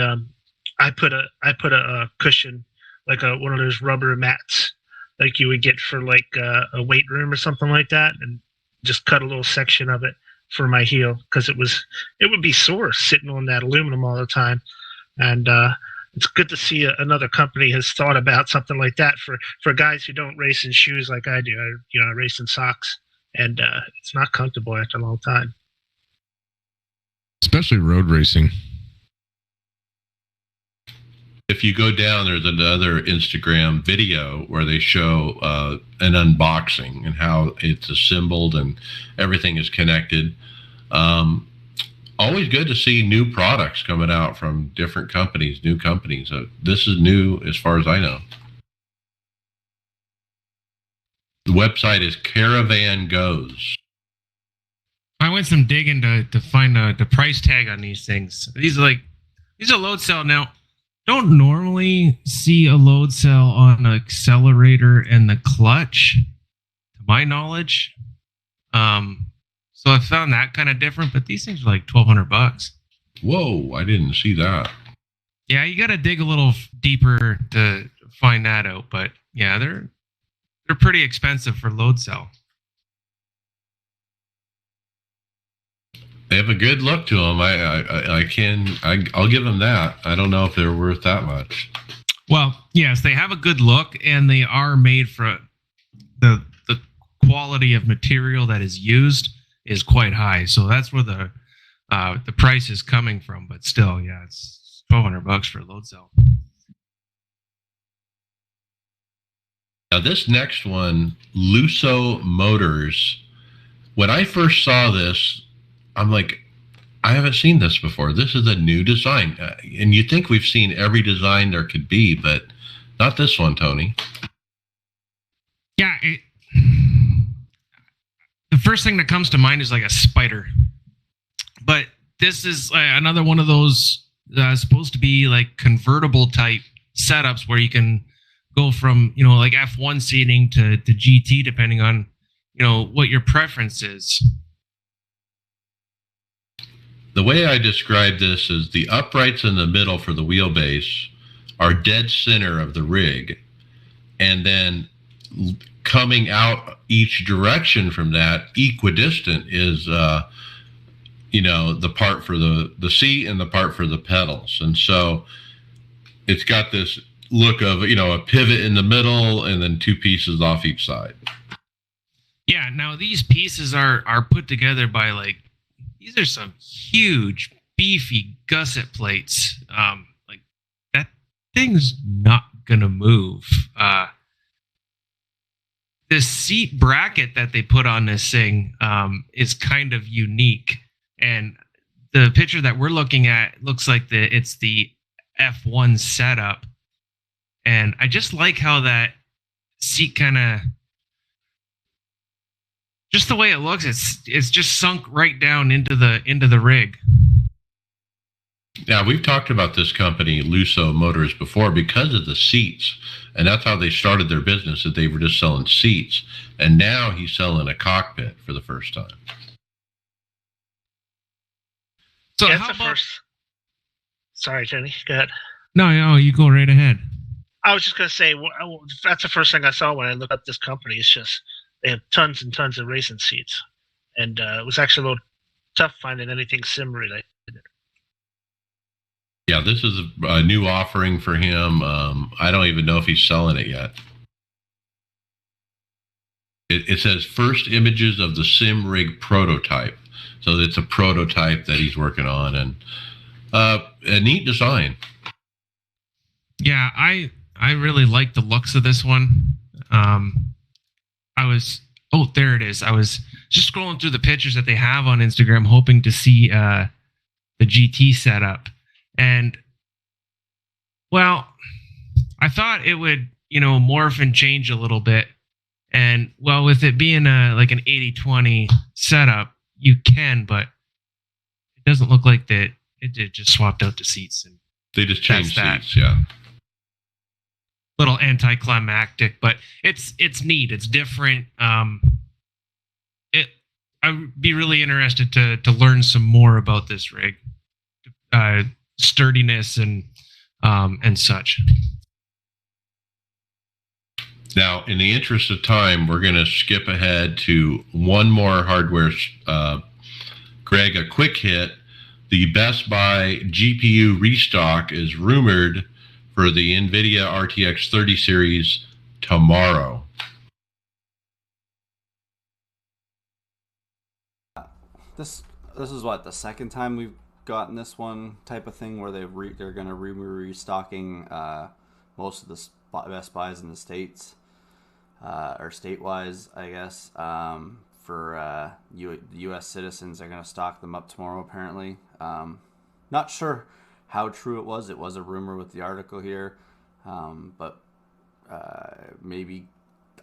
I put a cushion, like one of those rubber mats, like you would get for like a weight room or something like that, and just cut a little section of it for my heel, because it would be sore sitting on that aluminum all the time. And it's good to see another company has thought about something like that for guys who don't race in shoes like I do. I race in socks, and it's not comfortable after a long time. Especially road racing. If you go down, there's another Instagram video where they show an unboxing and how it's assembled and everything is connected. Always good to see new products coming out from different companies, new companies. This is new as far as I know. The website is Caravan Goes. I went some digging to find the price tag on these things. These are load cell. Now, don't normally see a load cell on an accelerator and the clutch, to my knowledge. So I found that kind of different, but these things are like $1,200. Whoa, I didn't see that. Yeah, you got to dig a little deeper to find that out. But yeah, they're pretty expensive for load cell. They have a good look to them. I'll give them that. I don't know if they're worth that much. Well, yes, they have a good look, and they are made for the quality of material that is used is quite high. So that's where the price is coming from. But still, yeah, it's $1,200 for a load cell. Now this next one, Lusso Motors. When I first saw this, I'm like, I haven't seen this before. This is a new design. And you think we've seen every design there could be, but not this one, Tony. Yeah. The first thing that comes to mind is like a spider. But this is another one of those supposed to be like convertible type setups where you can go from, like F1 seating to GT, depending on, what your preference is. The way I describe this is the uprights in the middle for the wheelbase are dead center of the rig. And then coming out each direction from that, equidistant, is, the part for the seat and the part for the pedals. And so it's got this look of, a pivot in the middle and then two pieces off each side. Yeah, now these pieces are put together by these are some huge, beefy gusset plates. That thing's not gonna move. The seat bracket that they put on this thing is kind of unique, and the picture that we're looking at looks like it's the F1 setup, and I just like how that seat kind of, just the way it looks, it's just sunk right down into the rig. Now, we've talked about this company, Lusso Motors, before because of the seats. And that's how they started their business, that they were just selling seats. And now he's selling a cockpit for the first time. So yeah, how about... Sorry, Jenny, go ahead. No, you go right ahead. I was just going to say, that's the first thing I saw when I looked up this company. It's just, they have tons and tons of racing seats. And it was actually a little tough finding anything sim related. Yeah, this is a new offering for him. I don't even know if he's selling it yet. It says first images of the sim rig prototype. So it's a prototype that he's working on, and a neat design. Yeah, I really like the looks of this one. There it is. I was just scrolling through the pictures that they have on Instagram, hoping to see the GT setup. And, well, I thought it would, morph and change a little bit. And, well, with it being like an 80-20 setup, you can, but it doesn't look like that. It just swapped out the seats. And they just changed seats, yeah. Little anticlimactic, but it's neat. It's different. I'd be really interested to learn some more about this rig, sturdiness and such. Now, in the interest of time, we're going to skip ahead to one more hardware. Greg, a quick hit. The Best Buy GPU restock is rumored for the NVIDIA RTX 30 series tomorrow. This is what, the second time we've gotten this one type of thing where they're going to be restocking most of the Best Buys in the States, or state-wise, I guess. For U.S. citizens, they're going to stock them up tomorrow, apparently. Not sure how true it was. It was a rumor with the article here, but maybe,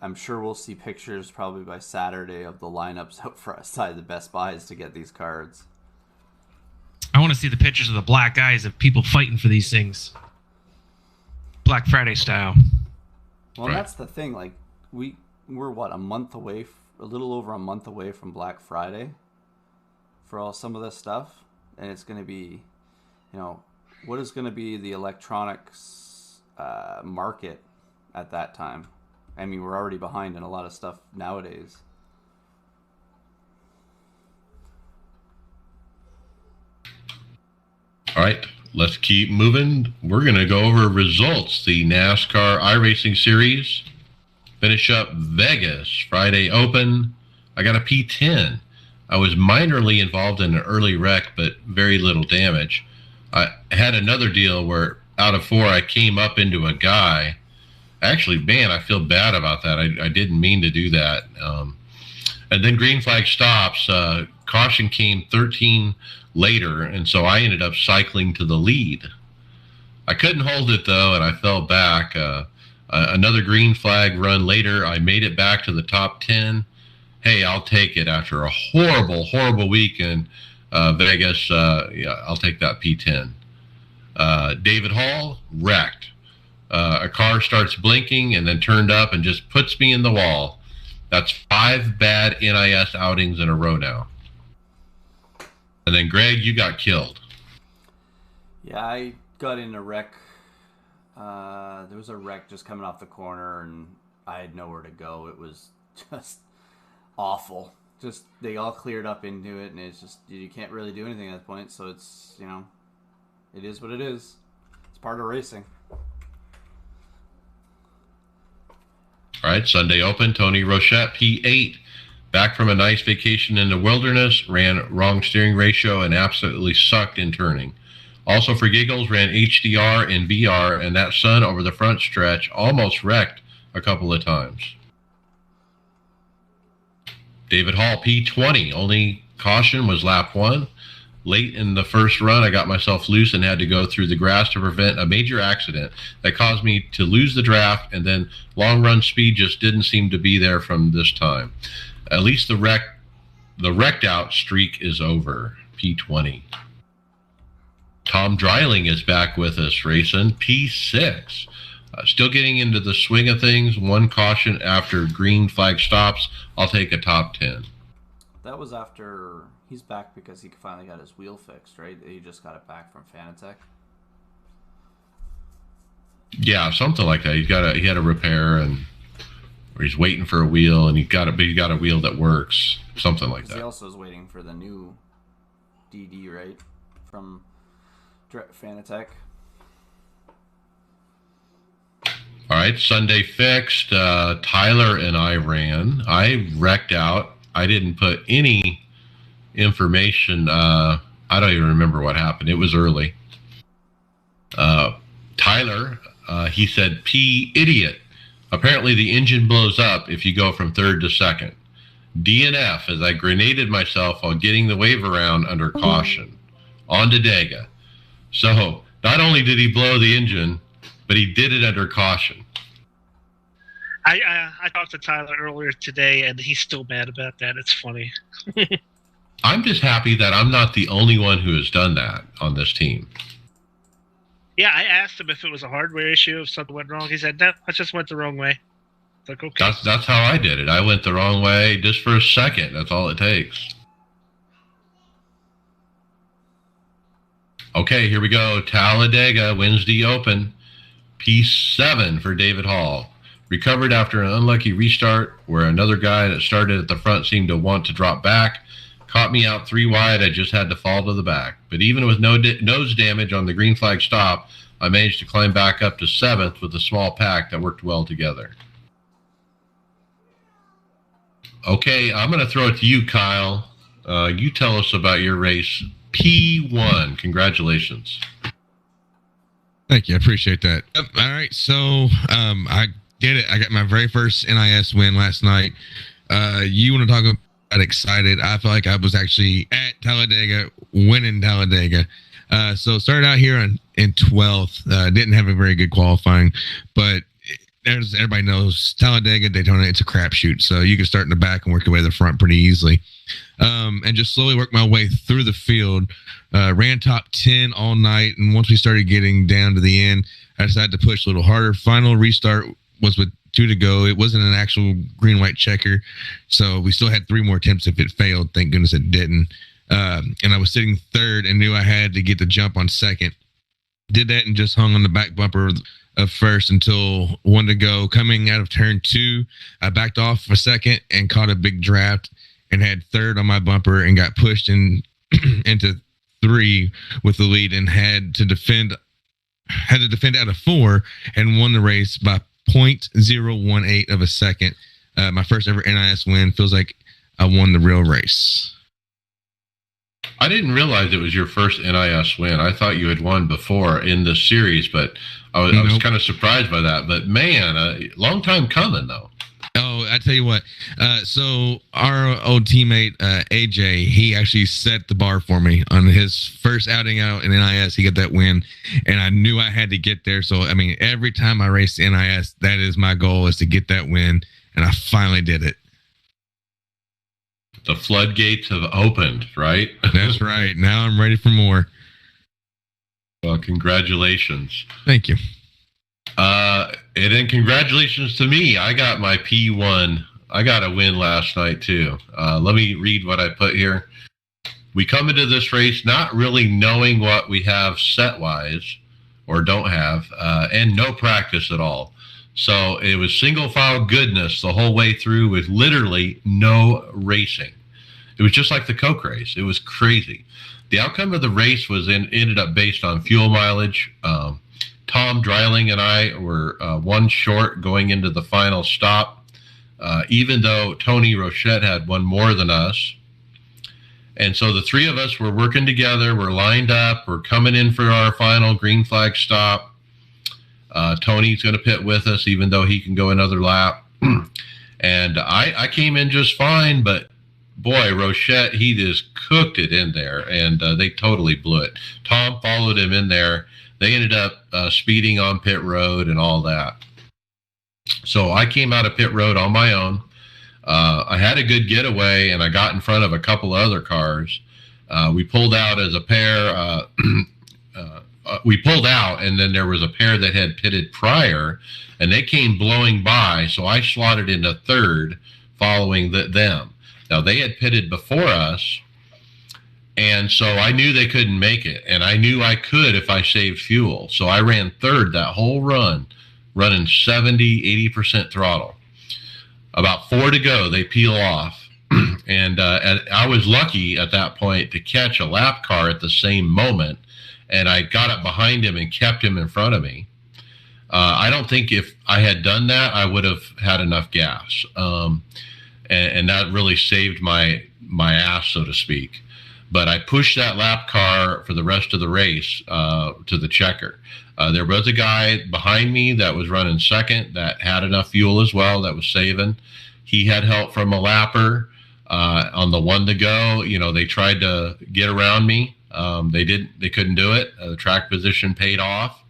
I'm sure we'll see pictures probably by Saturday of the lineups outside the Best Buys to get these cards. I want to see the pictures of the black eyes of people fighting for these things, Black Friday style. Well, right. That's the thing. Like, we're what, a little over a month away from Black Friday for some of this stuff, and it's going to be, what is going to be the electronics market at that time? I mean, we're already behind in a lot of stuff nowadays. All right, let's keep moving. We're going to go over results. The NASCAR iRacing Series finish up Vegas Friday Open. I got a P10. I was minorly involved in an early wreck, but very little damage. I had another deal where out of 4, I came up into a guy. Actually, man, I feel bad about that. I didn't mean to do that. And then green flag stops. Caution came 13 later, and so I ended up cycling to the lead. I couldn't hold it, though, and I fell back. Another green flag run later, I made it back to the top 10. Hey, I'll take it after a horrible, horrible week in Vegas. Yeah, I'll take that P10. David Hall, wrecked. A car starts blinking and then turned up and just puts me in the wall. That's 5 bad NIS outings in a row now. And then, Greg, you got killed. Yeah, I got in a wreck. There was a wreck just coming off the corner, and I had nowhere to go. It was just awful. Just, they all cleared up into it, and it's just, you can't really do anything at that point. So it's, it is what it is. It's part of racing. All right, Sunday Open, Tony Rochette, P8. Back from a nice vacation in the wilderness, ran wrong steering ratio and absolutely sucked in turning. Also for giggles, ran HDR and VR, and that sun over the front stretch almost wrecked a couple of times. David Hall, P20. Only caution was lap 1. Late in the first run, I got myself loose and had to go through the grass to prevent a major accident that caused me to lose the draft, and then long run speed just didn't seem to be there from this time. At least the wrecked out streak is over. P20. Tom Dreiling is back with us, racing. P6. Still getting into the swing of things. 1 caution after green flag stops. I'll take a top 10. That was after he's back because he finally got his wheel fixed, right? He just got it back from Fanatec. Yeah, something like that. He had a repair, and or he's waiting for a wheel, and he got a wheel that works. Something like that. He also is waiting for the new DD, right? From Fanatec. All right, Sunday fixed. Tyler and I ran. I wrecked out. I didn't put any information. I don't even remember what happened. It was early. Tyler, he said, P, idiot. Apparently the engine blows up if you go from third to second. DNF as I grenaded myself while getting the wave around under caution. On to Dega. So, not only did he blow the engine, but he did it under caution. I talked to Tyler earlier today, and he's still mad about that. It's funny. I'm just happy that I'm not the only one who has done that on this team. Yeah, I asked him if it was a hardware issue, if something went wrong. He said, no, I just went the wrong way. It's like, okay. That's how I did it. I went the wrong way just for a second. That's all it takes. Okay, here we go. Talladega wins the Open. P7 for David Hall. Recovered after an unlucky restart where another guy that started at the front seemed to want to drop back. Caught me out 3 wide. I just had to fall to the back. But even with no nose damage on the green flag stop, I managed to climb back up to 7th with a small pack that worked well together. Okay, I'm going to throw it to you, Kyle. You tell us about your race. P1. Congratulations. Thank you. I appreciate that. All right. So I did it. I got my very first NIS win last night. You want to talk about excited? I felt like I was actually at Talladega, winning Talladega. So started out here in 12th. Didn't have a very good qualifying, but as everybody knows, Talladega, Daytona, it's a crapshoot. So you can start in the back and work your way to the front pretty easily. And just slowly work my way through the field. Ran top 10 all night. And once we started getting down to the end, I decided to push a little harder. Final restart was with 2 to go. It wasn't an actual green-white checker. So we still had 3 more attempts if it failed. Thank goodness it didn't. And I was sitting third and knew I had to get the jump on second. Did that and just hung on the back bumper of first until 1 to go. Coming out of turn 2, I backed off for a second and caught a big draft and had third on my bumper and got pushed into 3 with the lead and had to defend out of 4 and won the race by 0.018 of a second. My first ever NIS win. Feels like I won the real race. I didn't realize it was your first NIS win. I thought you had won before in the series, but I was kind of surprised by that. But man, a long time coming though. Oh, I tell you what. So our old teammate AJ, he actually set the bar for me on his first outing out in NIS. He got that win, and I knew I had to get there. So I mean, every time I race NIS, that is my goal, is to get that win, and I finally did it. The floodgates have opened, right? That's right. Now I'm ready for more. Well, congratulations. Thank you. And then congratulations to me. I got my P1. I got a win last night too. Let me read what I put here. We come into this race not really knowing what we have set-wise or don't have, and no practice at all. So it was single file goodness the whole way through with literally no racing. It was just like the Coke race. It was crazy. The outcome of the race ended up based on fuel mileage. Tom Dreiling and I were 1 short going into the final stop, even though Tony Rochette had 1 more than us. And so the 3 of us were working together. We're lined up. We're coming in for our final green flag stop. Tony's going to pit with us, even though he can go another lap. And I came in just fine, but boy, Rochette, he just cooked it in there, and they totally blew it. Tom followed him in there. They ended up speeding on pit road and all that. So I came out of pit road on my own. I had a good getaway, and I got in front of a couple of other cars. We pulled out as a pair. We pulled out, and then there was a pair that had pitted prior, and they came blowing by, so I slotted into third following them. Now, they had pitted before us, and so I knew they couldn't make it, and I knew I could if I saved fuel. So I ran third that whole run, running 70, 80% throttle. About 4 to go, they peel off, and I was lucky at that point to catch a lap car at the same moment, and I got up behind him and kept him in front of me. I don't think if I had done that, I would have had enough gas. And that really saved my ass, so to speak. But I pushed that lap car for the rest of the race to the checker. There was a guy behind me that was running second that had enough fuel as well, that was saving. He had help from a lapper on the one to go. You know, they tried to get around me. They couldn't do it. The track position paid off.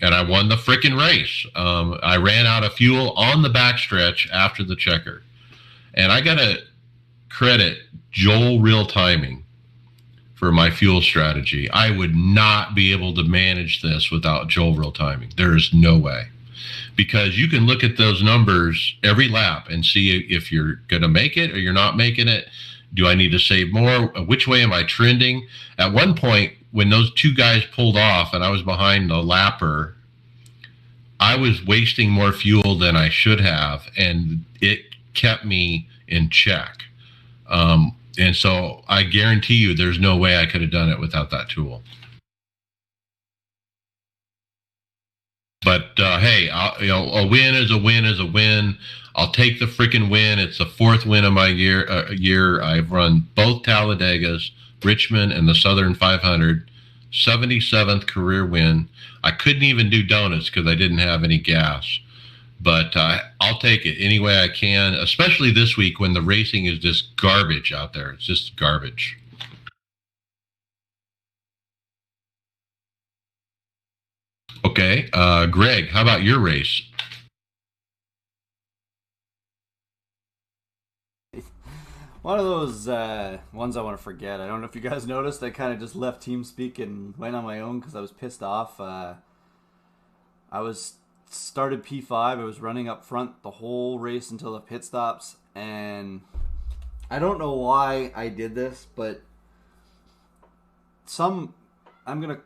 And I won the freaking race. I ran out of fuel on the backstretch after the checker. And I got to credit Joel Real Timing for my fuel strategy. I would not be able to manage this without Joel Real Timing. There is no way. Because you can look at those numbers every lap and see if you're going to make it or you're not making it. Do I need to save more? Which way am I trending? At one point, when those two guys pulled off and I was behind the lapper, I was wasting more fuel than I should have, and it kept me in check. And so I guarantee you there's no way I could have done it without that tool. But hey, a win is a win is a win. I'll take the freaking win. It's the fourth win of my year. I've run both Talladegas, Richmond, and the Southern 500. 77th career win. I couldn't even do donuts because I didn't have any gas. But I'll take it any way I can, especially this week when the racing is just garbage out there. It's just garbage. Okay, Greg, how about your race? One of those ones I want to forget. I don't know if you guys noticed. I kind of just left TeamSpeak and went on my own because I was pissed off. I started P5. I was running up front the whole race until the pit stops, and I don't know why I did this, but I'm gonna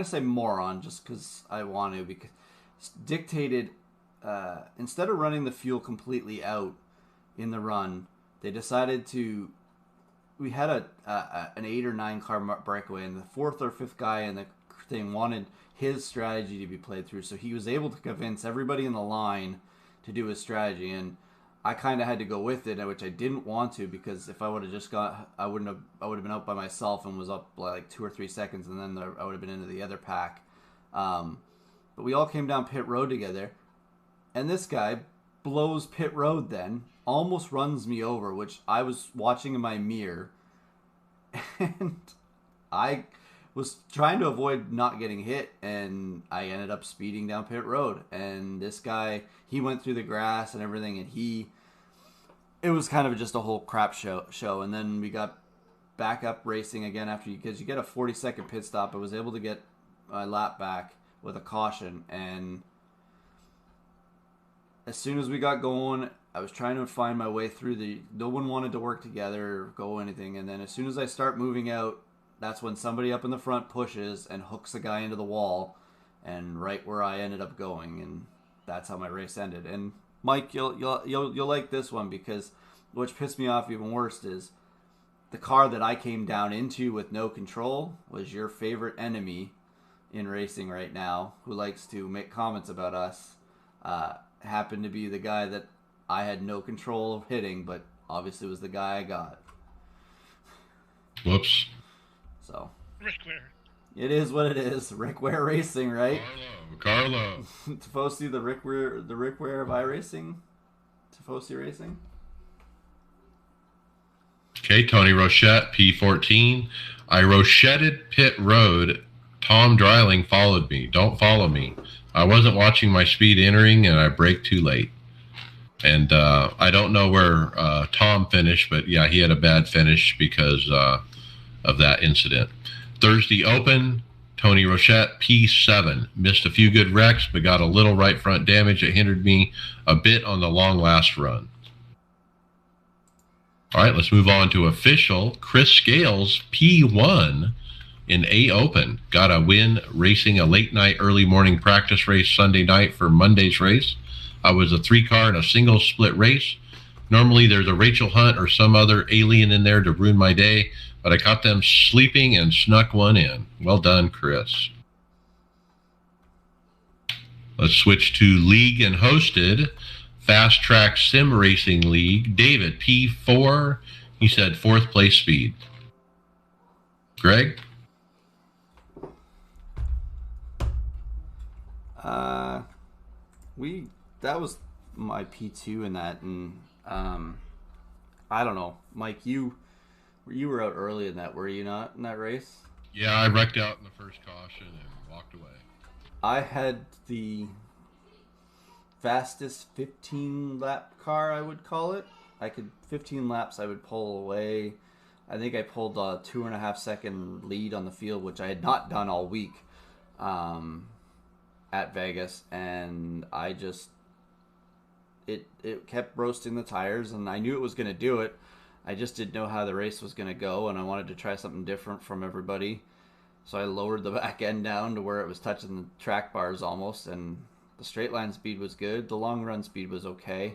say moron just because I want to, because it's dictated instead of running the fuel completely out in the run, they decided to. We had an 8 or 9 car breakaway, and the 4th or 5th guy in the thing wanted his strategy to be played through, so he was able to convince everybody in the line to do his strategy, and I kind of had to go with it, which I didn't want to, because if I would have just I would have been out by myself and was up like 2 or 3 seconds, and then I would have been into the other pack. But we all came down pit road together, and this guy blows pit road then, almost runs me over, which I was watching in my mirror, and I was trying to avoid not getting hit, and I ended up speeding down pit road, and this guy, he went through the grass and everything, and it was kind of just a whole crap show. And then we got back up racing again because you get a 40-second pit stop. I was able to get my lap back with a caution, and as soon as we got going, I was trying to find my way through no one wanted to work together or go anything, and then as soon as I start moving out, that's when somebody up in the front pushes and hooks the guy into the wall, and right where I ended up going, and that's how my race ended. And Mike, you'll like this one, because which pissed me off even worse is the car that I came down into with no control was your favorite enemy in racing right now, who likes to make comments about us. Happened to be the guy that I had no control of hitting, but obviously was the guy I got. Whoops. So Rick Ware. It is what it is. Rick Ware Racing, right? Carlo. Tifosi, the Rick Ware of iRacing. Tifosi Racing. Okay, Tony Rochette, P14. I rochetted pit road. Tom Dreiling followed me. Don't follow me. I wasn't watching my speed entering, and I braked too late. And I don't know where Tom finished, but yeah, he had a bad finish because of that incident. Thursday Open, Tony Rochette, P7. Missed a few good wrecks, but got a little right front damage that hindered me a bit on the long last run. All right, let's move on to official. Chris Scales, P1 in A Open. Got a win racing a late night, early morning practice race Sunday night for Monday's race. I was a 3-car in a single split race. Normally there's a Rachel Hunt or some other alien in there to ruin my day, but I caught them sleeping and snuck one in. Well done, Chris. Let's switch to league and hosted. Fast Track Sim Racing League. David, P4. He said 4th place speed. Greg? That was my P2 in that, and I don't know, Mike, you were out early in that, were you not, in that race? Yeah, I wrecked out in the first caution and walked away. I had the fastest 15 lap car, I would call it. 15 laps I would pull away. I think I pulled a 2.5 second lead on the field, which I had not done all week at Vegas, and I just it kept roasting the tires, and I knew it was going to do it. I just didn't know how the race was going to go, and I wanted to try something different from everybody. So I lowered the back end down to where it was touching the track bars almost, and the straight line speed was good. The long run speed was okay.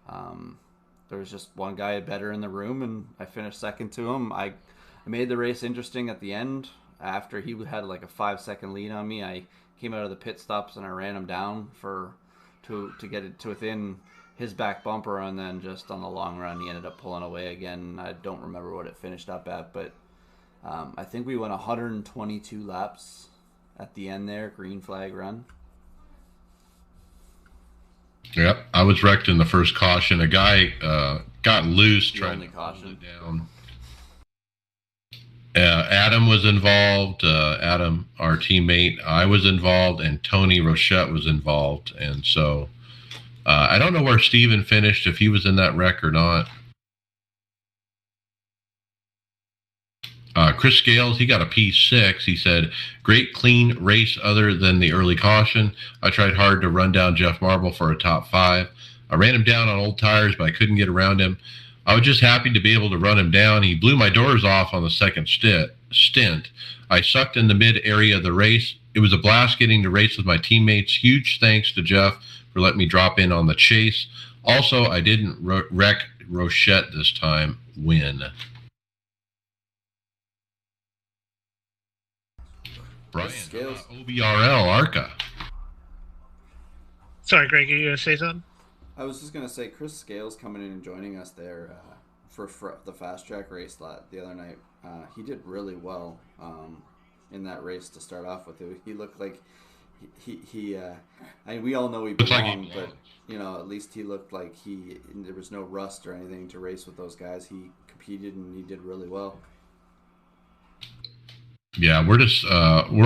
There was just one guy better in the room, and I finished second to him. I made the race interesting at the end. After he had like a 5-second lead on me, I came out of the pit stops and I ran him down to get it to within his back bumper, and then just on the long run he ended up pulling away again. I don't remember what it finished up at, but I think we went 122 laps at the end there, green flag run. Yep, I was wrecked in the first caution. A guy got loose trying to pull it down. Adam was involved. Adam, our teammate, I was involved, and Tony Rochette was involved. And so I don't know where Steven finished, if he was in that wreck or not. Chris Scales, he got a P6. He said, great clean race other than the early caution. I tried hard to run down Jeff Marble for a top 5. I ran him down on old tires, but I couldn't get around him. I was just happy to be able to run him down. He blew my doors off on the second stint. I sucked in the mid area of the race. It was a blast getting to race with my teammates. Huge thanks to Jeff for letting me drop in on the chase. Also, I didn't wreck Rochette this time. Win. Brian, OBRL ARCA. Sorry, Greg, are you going to say something? I was just going to say, Chris Scales coming in and joining us there for the fast track race the other night. He did really well in that race to start off with. He looked like I mean, we all know he belonged, but at least he looked like there was no rust or anything to race with those guys. He competed and he did really well. Yeah, we're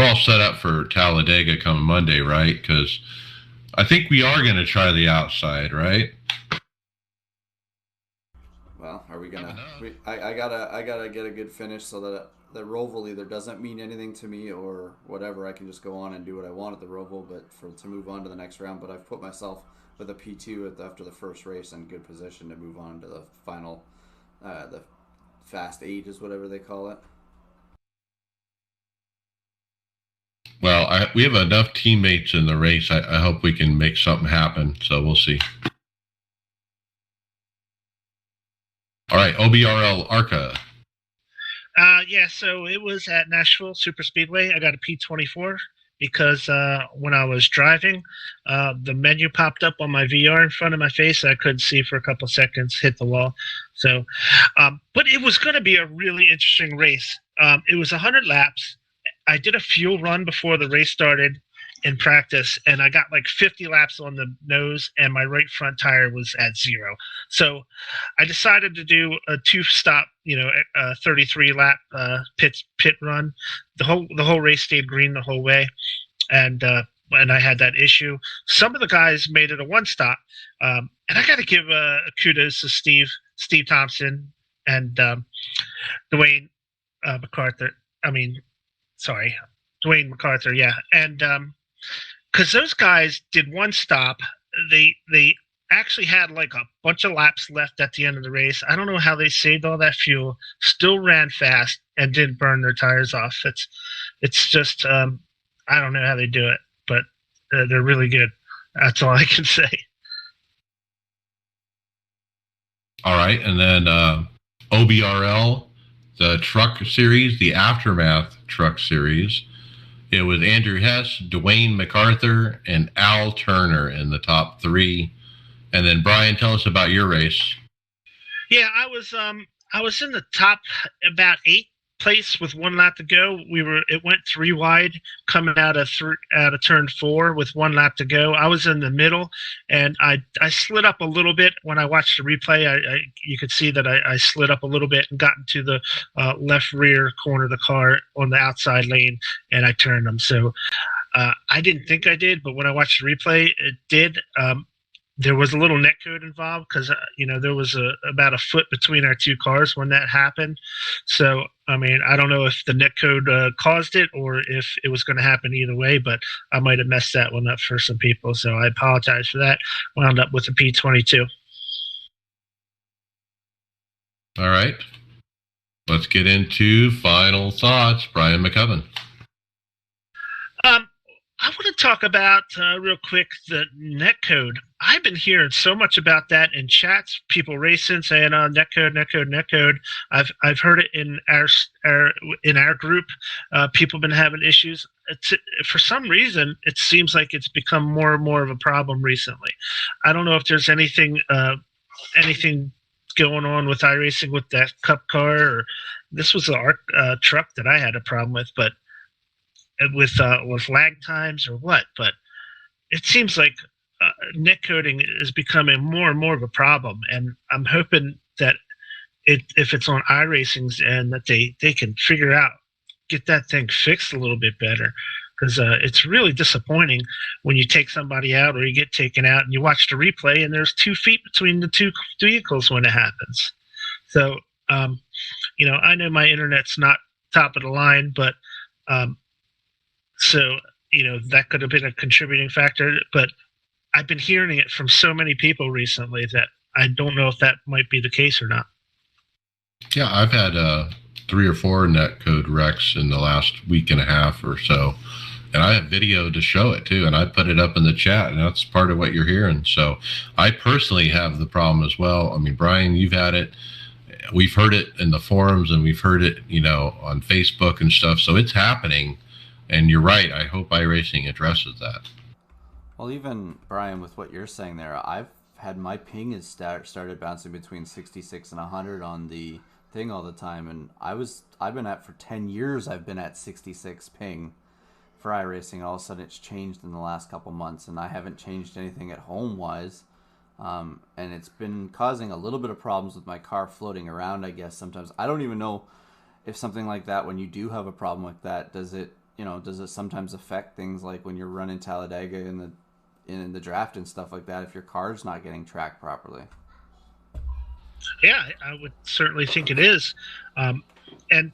all set up for Talladega come Monday, right? Because I think we are going to try the outside, right? Well, are we gonna? I gotta get a good finish so that the Roval either doesn't mean anything to me or whatever. I can just go on and do what I want at the Roval, but to move on to the next round. But I've put myself with a P2 after the first race in good position to move on to the final, the Fast 8 is whatever they call it. Well, we have enough teammates in the race. I hope we can make something happen. So we'll see. All right, OBRL ARCA. Yeah, so it was at Nashville Super Speedway. I got a P24 because when I was driving, the menu popped up on my VR in front of my face. I couldn't see for a couple seconds, hit the wall. So, but it was going to be a really interesting race. It was 100 laps. I did a fuel run before the race started in practice, and I got like 50 laps on the nose, and my right front tire was at 0. So I decided to do a 2-stop, 33 lap pit run. The whole race stayed green the whole way, and I had that issue. Some of the guys made it a 1-stop, and I got to give kudos to Steve Thompson and Dwayne MacArthur. Dwayne MacArthur, yeah. And because those guys did 1 stop, they actually had like a bunch of laps left at the end of the race. I don't know how they saved all that fuel, still ran fast, and didn't burn their tires off. It's just I don't know how they do it, but they're really good. That's all I can say. All right, and then OBRL, the truck series, the Aftermath truck series. It was Andrew Hess, Dwayne MacArthur, and Al Turner in the top 3. And then Brian, tell us about your race. Yeah, I was in the top about 8th place with 1 lap to go. It went 3 wide coming out of turn 4 with 1 lap to go. I was in the middle, and I slid up a little bit when I watched the replay. You could see that I slid up a little bit and got into the left rear corner of the car on the outside lane, and I turned them. So I didn't think I did, but when I watched the replay, it did. There was a little net code involved because, there was about a foot between our 2 cars when that happened. So, I mean, I don't know if the net code caused it or if it was going to happen either way, but I might have messed that one up for some people. So I apologize for that. Wound up with a P22. All right. Let's get into final thoughts. Brian McCubbin. I want to talk about real quick the net code. I've been hearing so much about that in chats. People racing saying, "Oh, net code, net code, net code." I've heard it in our group. People have been having issues. For some reason, it seems like it's become more and more of a problem recently. I don't know if there's anything going on with iRacing with that Cup car, or this was an ARC truck that I had a problem with, but with lag times or what. But it seems like net coding is becoming more and more of a problem, and I'm hoping that if it's on iRacing's and that they can get that thing fixed a little bit better, because it's really disappointing when you take somebody out or you get taken out and you watch the replay and there's 2 feet between the 2 vehicles when it happens. So I know my internet's not top of the line, but so that could have been a contributing factor, but I've been hearing it from so many people recently that I don't know if that might be the case or not. Yeah, I've had 3 or 4 net code wrecks in the last week and a half or so, and I have video to show it too, and I put it up in the chat, and that's part of what you're hearing. So I personally have the problem as well. I mean, Brian, you've had it. We've heard it in the forums, and we've heard it, on Facebook and stuff. So it's happening. And you're right. I hope iRacing addresses that. Well, even, Brian, with what you're saying there, I've had my ping has started bouncing between 66 and 100 on the thing all the time. And I've been for 10 years, I've been at 66 ping for iRacing. All of a sudden it's changed in the last couple months, and I haven't changed anything at home-wise. And it's been causing a little bit of problems with my car floating around, I guess, sometimes. I don't even know if something like that, when you do have a problem like that, does it sometimes affect things like when you're running Talladega in the draft and stuff like that, if your car's not getting tracked properly? Yeah, I would certainly think it is. And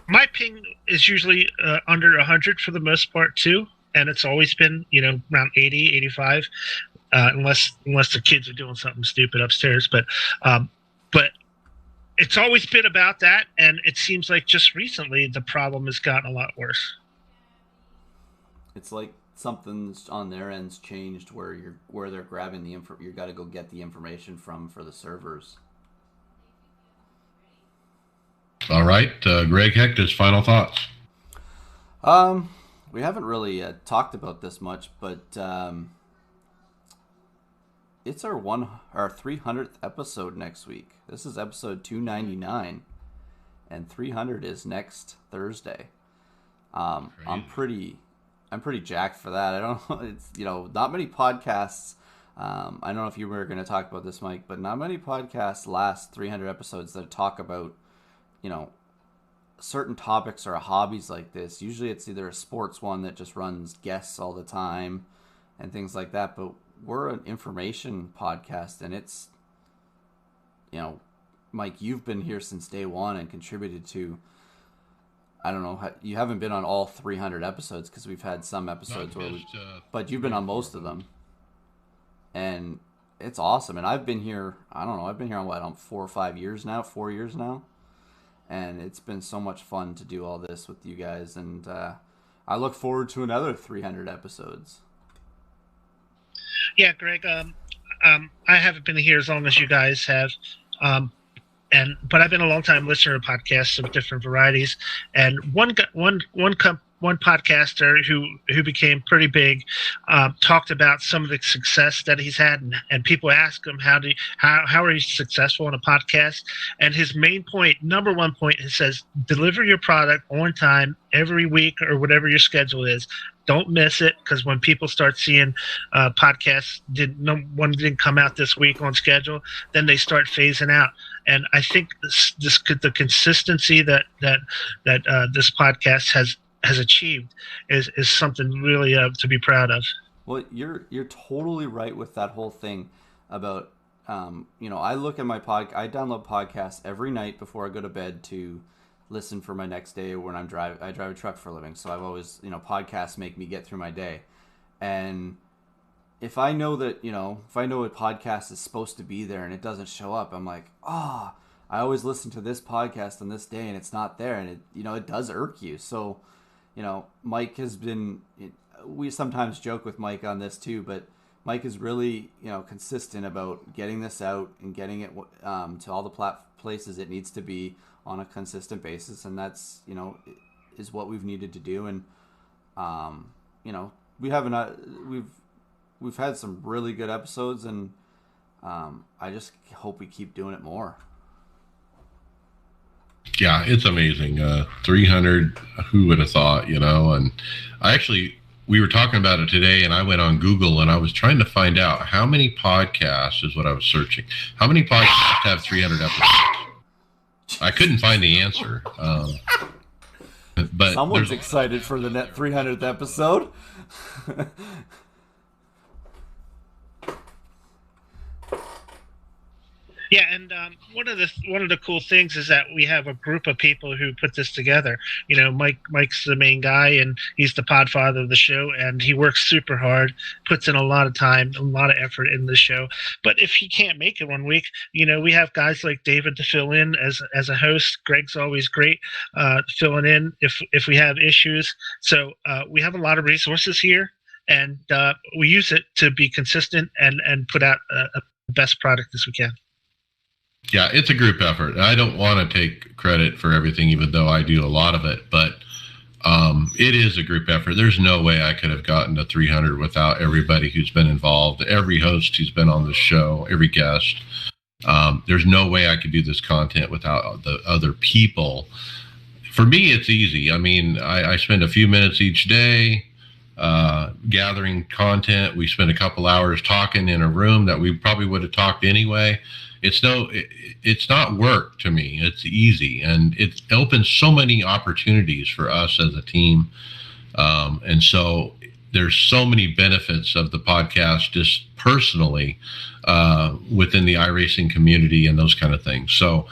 my ping is usually under 100 for the most part too, and it's always been around 80, 85, unless the kids are doing something stupid upstairs. But it's always been about that, and it seems like just recently the problem has gotten a lot worse. It's like something's on their end's changed where they're grabbing the info. You got to go get the information for the servers. All right, Greg Hector's final thoughts. We haven't really talked about this much, but it's our 300th episode next week. This is episode 299, and 300 is next Thursday. I'm pretty jacked for that. I don't know. It's not many podcasts. I don't know if you were going to talk about this, Mike, but not many podcasts last 300 episodes that talk about certain topics or hobbies like this. Usually it's either a sports one that just runs guests all the time and things like that, but we're an information podcast, and it's, Mike, you've been here since day one and contributed to, I don't know, you haven't been on all 300 episodes because we've had some episodes but you've been on most of them, and it's awesome. And I've been here, on 4 or 5 years now, 4 years now, and it's been so much fun to do all this with you guys, and I look forward to another 300 episodes. Yeah, Greg, I haven't been here as long as you guys have. But I've been a long time listener to podcasts of different varieties. And one podcaster who became pretty big talked about some of the success that he's had, and people ask him how are you successful in a podcast. And his main point, number one point, he says, deliver your product on time every week or whatever your schedule is. Don't miss it, because when people start seeing podcasts one didn't come out this week on schedule, then they start phasing out. And I think the consistency that this podcast has achieved is something really to be proud of. Well, you're totally right with that whole thing about I look at I download podcasts every night before I go to bed to listen for my next day when I drive a truck for a living. So I've always, podcasts make me get through my day. And if I know that, if I know a podcast is supposed to be there and it doesn't show up, I'm like, I always listen to this podcast on this day and it's not there. And it does irk you. So, Mike has been, we sometimes joke with Mike on this too, but Mike is really, consistent about getting this out and getting it to all the places it needs to be on a consistent basis. And that's, is what we've needed to do. And, we've had some really good episodes, and I just hope we keep doing it more. Yeah, it's amazing. 300, who would have thought, and we were talking about it today, and I went on Google and I was trying to find out how many podcasts is what I was searching. How many podcasts have 300 episodes? I couldn't find the answer. But someone's excited for the net 300th episode. Yeah, and one of the cool things is that we have a group of people who put this together. Mike's the main guy, and he's the podfather of the show, and he works super hard, puts in a lot of time, a lot of effort in the show. But if he can't make it one week, we have guys like David to fill in as a host. Greg's always great filling in if we have issues. So we have a lot of resources here, and we use it to be consistent and put out a best product as we can. Yeah, it's a group effort. I don't want to take credit for everything, even though I do a lot of it, but it is a group effort. There's no way I could have gotten to 300 without everybody who's been involved, every host who's been on the show, every guest. There's no way I could do this content without the other people. For me, it's easy. I mean, I spend a few minutes each day gathering content. We spend a couple hours talking in a room that we probably would have talked anyway. It's not work to me. It's easy, and it opens so many opportunities for us as a team. And so there's so many benefits of the podcast just personally within the iRacing community and those kind of things. So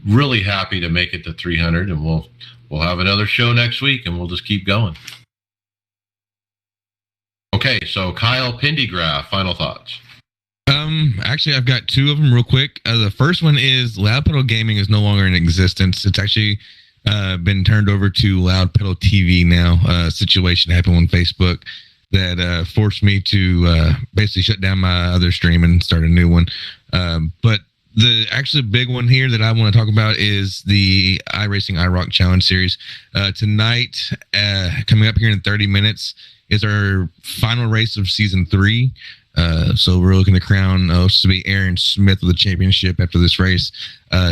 really happy to make it to 300, and we'll have another show next week, and we'll just keep going. Okay, so Kyle Pendygraph, final thoughts. Actually, I've got two of them real quick. The first one is Loud Pedal Gaming is no longer in existence. It's actually been turned over to Loud Pedal TV now. Situation happened on Facebook that forced me to basically shut down my other stream and start a new one. But the actually big one here that I want to talk about is the iRacing iRock Challenge Series. Tonight, coming up here in 30 minutes, is our final race of Season 3. So we're looking to crown to be Aaron Smith with the championship after this race.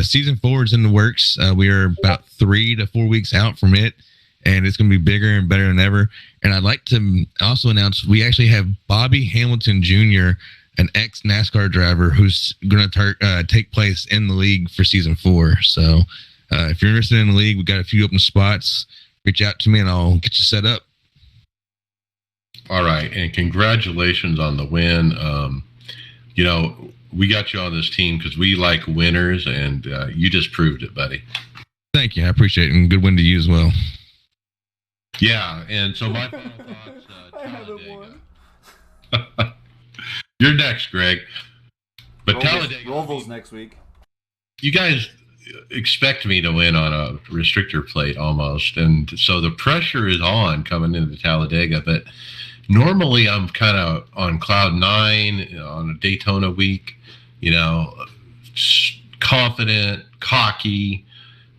Season 4 is in the works. We are about 3 to 4 weeks out from it, and it's going to be bigger and better than ever. And I'd like to also announce we actually have Bobby Hamilton Jr., an ex-NASCAR driver, who's going to take place in the league for Season 4. So if you're interested in the league, we've got a few open spots. Reach out to me, and I'll get you set up. All right, and congratulations on the win. We got you on this team because we like winners, and you just proved it, buddy. Thank you. I appreciate it, and good win to you as well. Yeah, and so my final thoughts, I haven't won. You're next, Greg. But Talladega. Roval's next week. You guys expect me to win on a restrictor plate almost, and so the pressure is on coming into Talladega, but Normally, I'm kind of on cloud nine on a Daytona week, confident, cocky,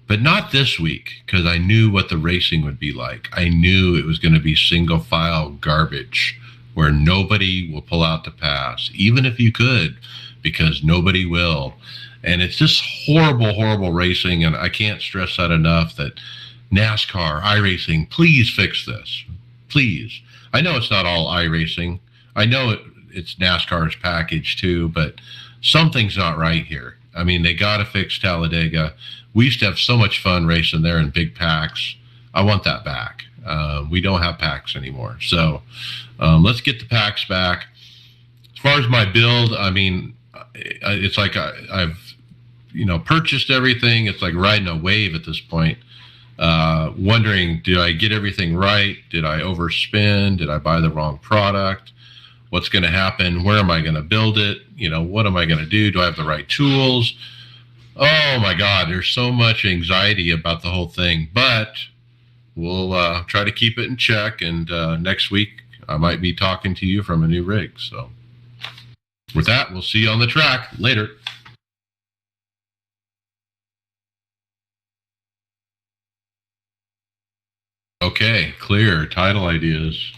but not this week because I knew what the racing would be like. I knew it was going to be single file garbage where nobody will pull out to pass, even if you could, because nobody will. And it's just horrible, horrible racing. And I can't stress that enough that NASCAR, iRacing, please fix this. Please. I know it's not all iRacing. I know it's NASCAR's package too, but something's not right here. I mean, they got to fix Talladega. We used to have so much fun racing there in big packs. I want that back. We don't have packs anymore. So let's get the packs back. As far as my build, I mean, it's like I've purchased everything. It's like riding a wave at this point. Wondering, did I get everything right? Did I overspend? Did I buy the wrong product? What's going to happen? Where am I going to build it? What am I going to do? Do I have the right tools? Oh my God, there's so much anxiety about the whole thing, but we'll try to keep it in check. And next week, I might be talking to you from a new rig. So with that, we'll see you on the track later. Okay, clear. Title ideas.